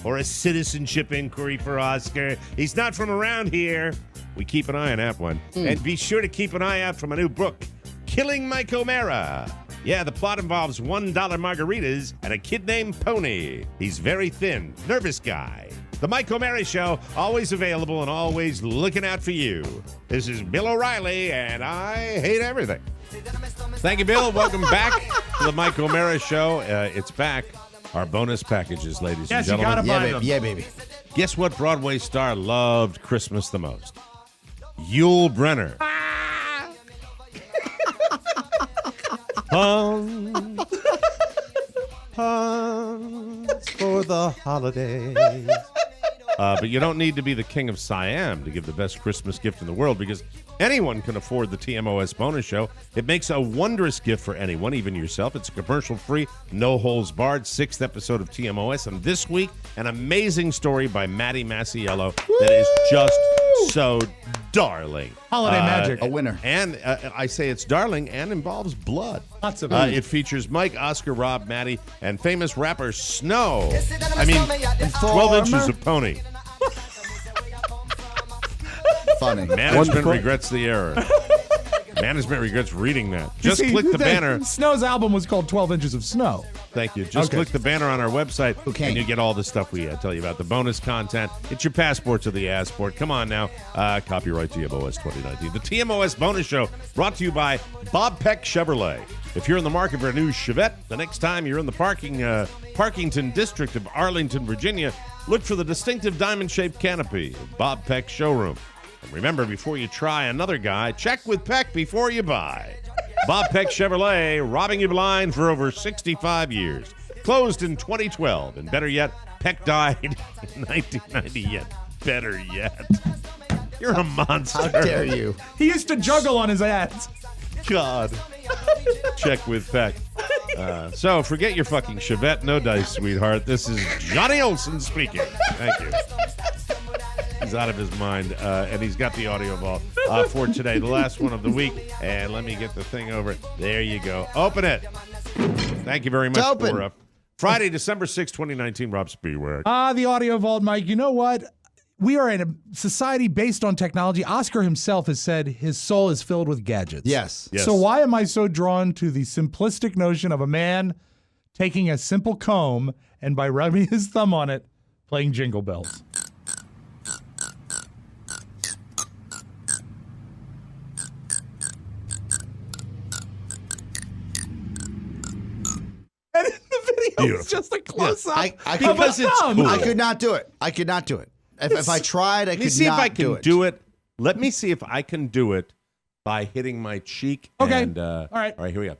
or a citizenship inquiry for Oscar. He's not from around here. We keep an eye on that one. And be sure to keep an eye out for my new book, Killing Mike O'Mara. Yeah, the plot involves $1 margaritas and a kid named Pony. He's very thin, nervous guy. The Mike O'Mara Show, always available and always looking out for you. This is Bill O'Reilly, and I hate everything. Thank you, Bill. Welcome back to the Mike O'Mara Show. It's back. Our bonus packages, ladies and gentlemen. Yes, you gotta buy them. Yeah, baby. Guess what Broadway star loved Christmas the most? Yul Brynner. Puns for the holidays. But you don't need to be the king of Siam to give the best Christmas gift in the world, because anyone can afford the TMOS bonus show. It makes a wondrous gift for anyone, even yourself. It's a commercial-free, no-holds-barred 6th episode of TMOS. And this week, an amazing story by Maddie Masiello that is just so darling. Holiday magic. A winner. And I say it's darling and involves blood. Lots of it. It features Mike, Oscar, Rob, Maddie, and famous rapper Snow. I mean, 12 inches of pony. Funny. Management regrets the error. Management regrets reading that. Just click the banner. Snow's album was called 12 Inches of Snow. Thank you. Just click the banner on our website, and you get all the stuff we tell you about, the bonus content. It's your passport to the Assport. Come on now. Copyright TMOS 2019. The TMOS bonus show brought to you by Bob Peck Chevrolet. If you're in the market for a new Chevette, the next time you're in the Parkington district of Arlington, Virginia, look for the distinctive diamond-shaped canopy of Bob Peck Showroom. And remember, before you try another guy, check with Peck before you buy. Bob Peck Chevrolet, robbing you blind for over 65 years. Closed in 2012. And better yet, Peck died in 1990. Yet better yet. You're a monster. How dare you? He used to juggle on his ads. God. Check with Peck. So forget your fucking Chevette. No dice, sweetheart. This is Johnny Olson speaking. Thank you. He's out of his mind, and he's got the audio ball for today, the last one of the week. And let me get the thing over. There you go. Open it. Thank you very much for Friday, December 6, 2019. Rob Spiewak. The audio vault, Mike. You know what? We are in a society based on technology. Oscar himself has said his soul is filled with gadgets. Yes. So why am I so drawn to the simplistic notion of a man taking a simple comb and by rubbing his thumb on it, playing Jingle Bells? And in the video, it's just a close-up. I could not do it. I could not do it. If I tried, I could not do it. Let me see if I can do it. Let me see if I can do it by hitting my cheek. Okay. And, all right. All right, here we go.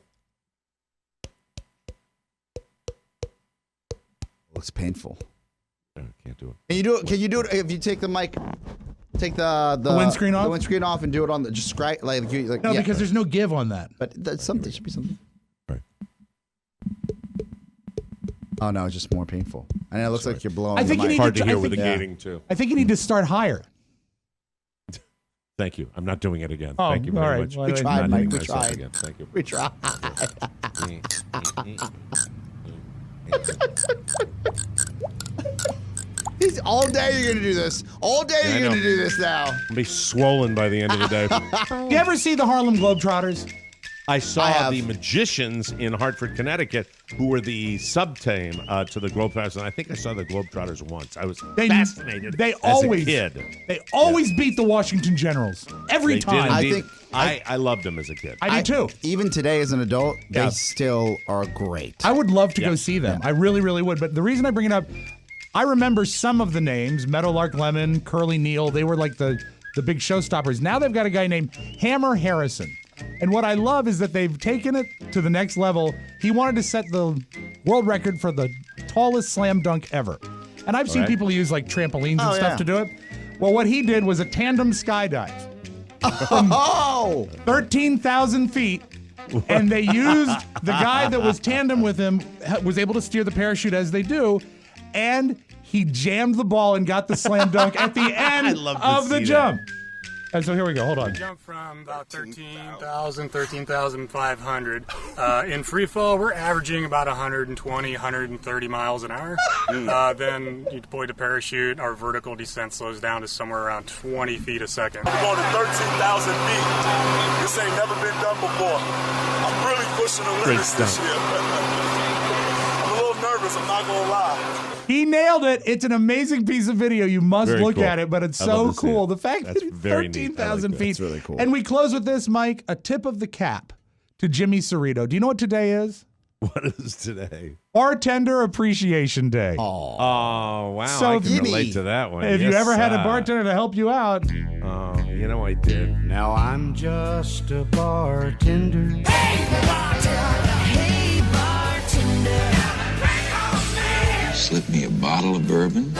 Looks painful. No, can't do it. Can you do it? Can you do it if you take the mic, take the windscreen off? The windscreen off and do it on the just scratch like no, because there's no give on that. But that's something should be something. Right. Oh no, it's just more painful. And it looks like you're blowing. I think the mic. Hard to hear with the gating too. I think you need to start higher. Thank you. I'm not doing it again. Oh, Thank you very all right. much. Well, We tried, I'm not Mike. doing We myself tried. again. Thank you. We tried. He's all day. You're gonna do this. All day. Yeah, You're gonna do this now. I'll be swollen by the end of the day. You ever see the Harlem Globetrotters? I saw the magicians in Hartford, Connecticut, who were the sub-team to the Globetrotters, and I think I saw the Globetrotters once. I was fascinated They as always, a kid. They always beat the Washington Generals. Every They time. did indeed. I loved them as a kid. I did too. Even today, as an adult, they still are great. I would love to go see them. I really, really would. But the reason I bring it up, I remember some of the names, Meadowlark Lemon, Curly Neal. They were like the big showstoppers. Now they've got a guy named Hammer Harrison. And what I love is that they've taken it to the next level. He wanted to set the world record for the tallest slam dunk ever. And I've seen people use like trampolines and stuff to do it. Well, what he did was a tandem skydive. From 13,000 feet. And they used the guy that was tandem with him, was able to steer the parachute as they do. And he jammed the ball and got the slam dunk at the end of the jump. And so here we go. Hold on. We jumped from about 13,500. In free fall, we're averaging about 120, 130 miles an hour. Then you deploy the parachute. Our vertical descent slows down to somewhere around 20 feet a second. We're going to 13,000 feet. This ain't never been done before. I'm really pushing the limits this year. I'm a little nervous, I'm not going to lie. He nailed it. It's an amazing piece of video. You must look at it, but it's so cool. The fact that it's 13,000 feet. That's really cool. And we close with this, Mike, a tip of the cap to Jimmy Cerrito. Do you know what today is? What is today? Bartender Appreciation Day. Oh, wow. So I can relate to that one. If you ever had a bartender to help you out. Oh, you know I did. Now I'm just a bartender. Hey, bartender. Hey, bartender. Slip me a bottle of bourbon.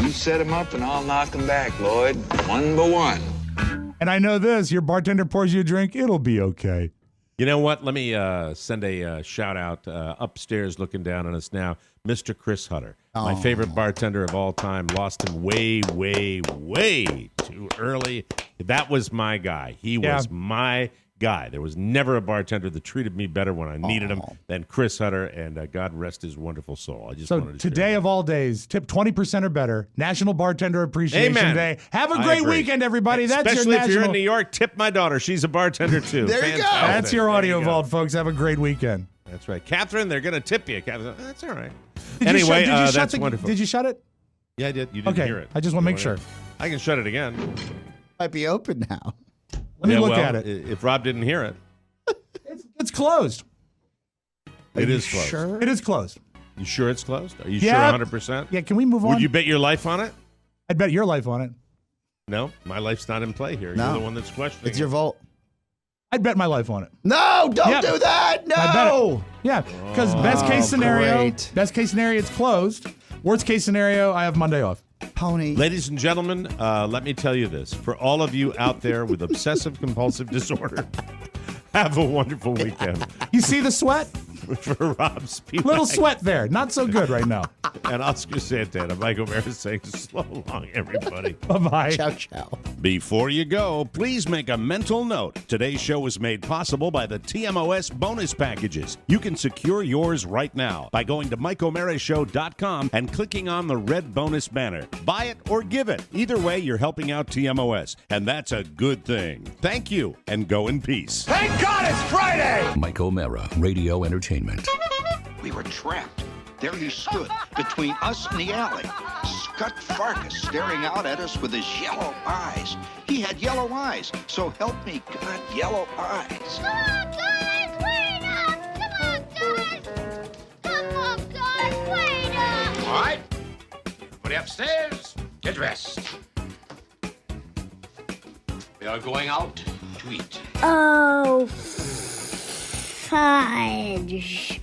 You set them up and I'll knock them back, Lloyd. One by one. And I know this. Your bartender pours you a drink. It'll be okay. You know what? Let me send a shout out upstairs looking down on us now. Mr. Chris Hutter, my favorite bartender of all time. Lost him way too early. That was my guy. He was my guy. There was never a bartender that treated me better when I needed him than Chris Hutter, and God rest his wonderful soul. I just wanted to today of all days, tip 20% or better. National Bartender Appreciation Day. Have a great weekend, everybody. Especially if you're in New York, tip my daughter. She's a bartender too. There you go. That's your audio vault, folks. Have a great weekend. That's right. Catherine, they're going to tip you. Catherine, that's all right. Anyway, that's wonderful. Did you shut it? Yeah, I did. You didn't hear it. I just want to make sure. I can shut it again. Might be open now. Let me look at it. If Rob didn't hear it. It's closed. It is closed. Sure? It is closed. You sure it's closed? Are you sure 100%? Yeah, can we move on? Would you bet your life on it? I'd bet your life on it. No, my life's not in play here. No. You're the one that's questioning. It's your vault. I'd bet my life on it. No, don't do that. No. I bet it. Yeah, because best case scenario, it's closed. Worst case scenario, I have Monday off. Pony. Ladies and gentlemen, let me tell you this. For all of you out there with obsessive-compulsive disorder, have a wonderful weekend. You see the sweat? For Rob Spiewak. Little sweat there. Not so good right now. And Oscar Santana. Michael Maris saying slow long, everybody. Bye-bye. Ciao, ciao. Before you go, please make a mental note. Today's show was made possible by the TMOS bonus packages. You can secure yours right now by going to MikeOMaraShow.com and clicking on the red bonus banner. Buy it or give it. Either way, you're helping out TMOS, and that's a good thing. Thank you, and go in peace. Thank God it's Friday! Mike O'Mara, Radio Entertainment. We were trapped. There he stood, between us and the alley. Scut Farkas staring out at us with his yellow eyes. He had yellow eyes, so help me God, yellow eyes. Come on, guys, wait up! Come on, guys! Come on, guys, wait up! All right. Everybody upstairs. Get dressed. We are going out to eat. Oh, fudge.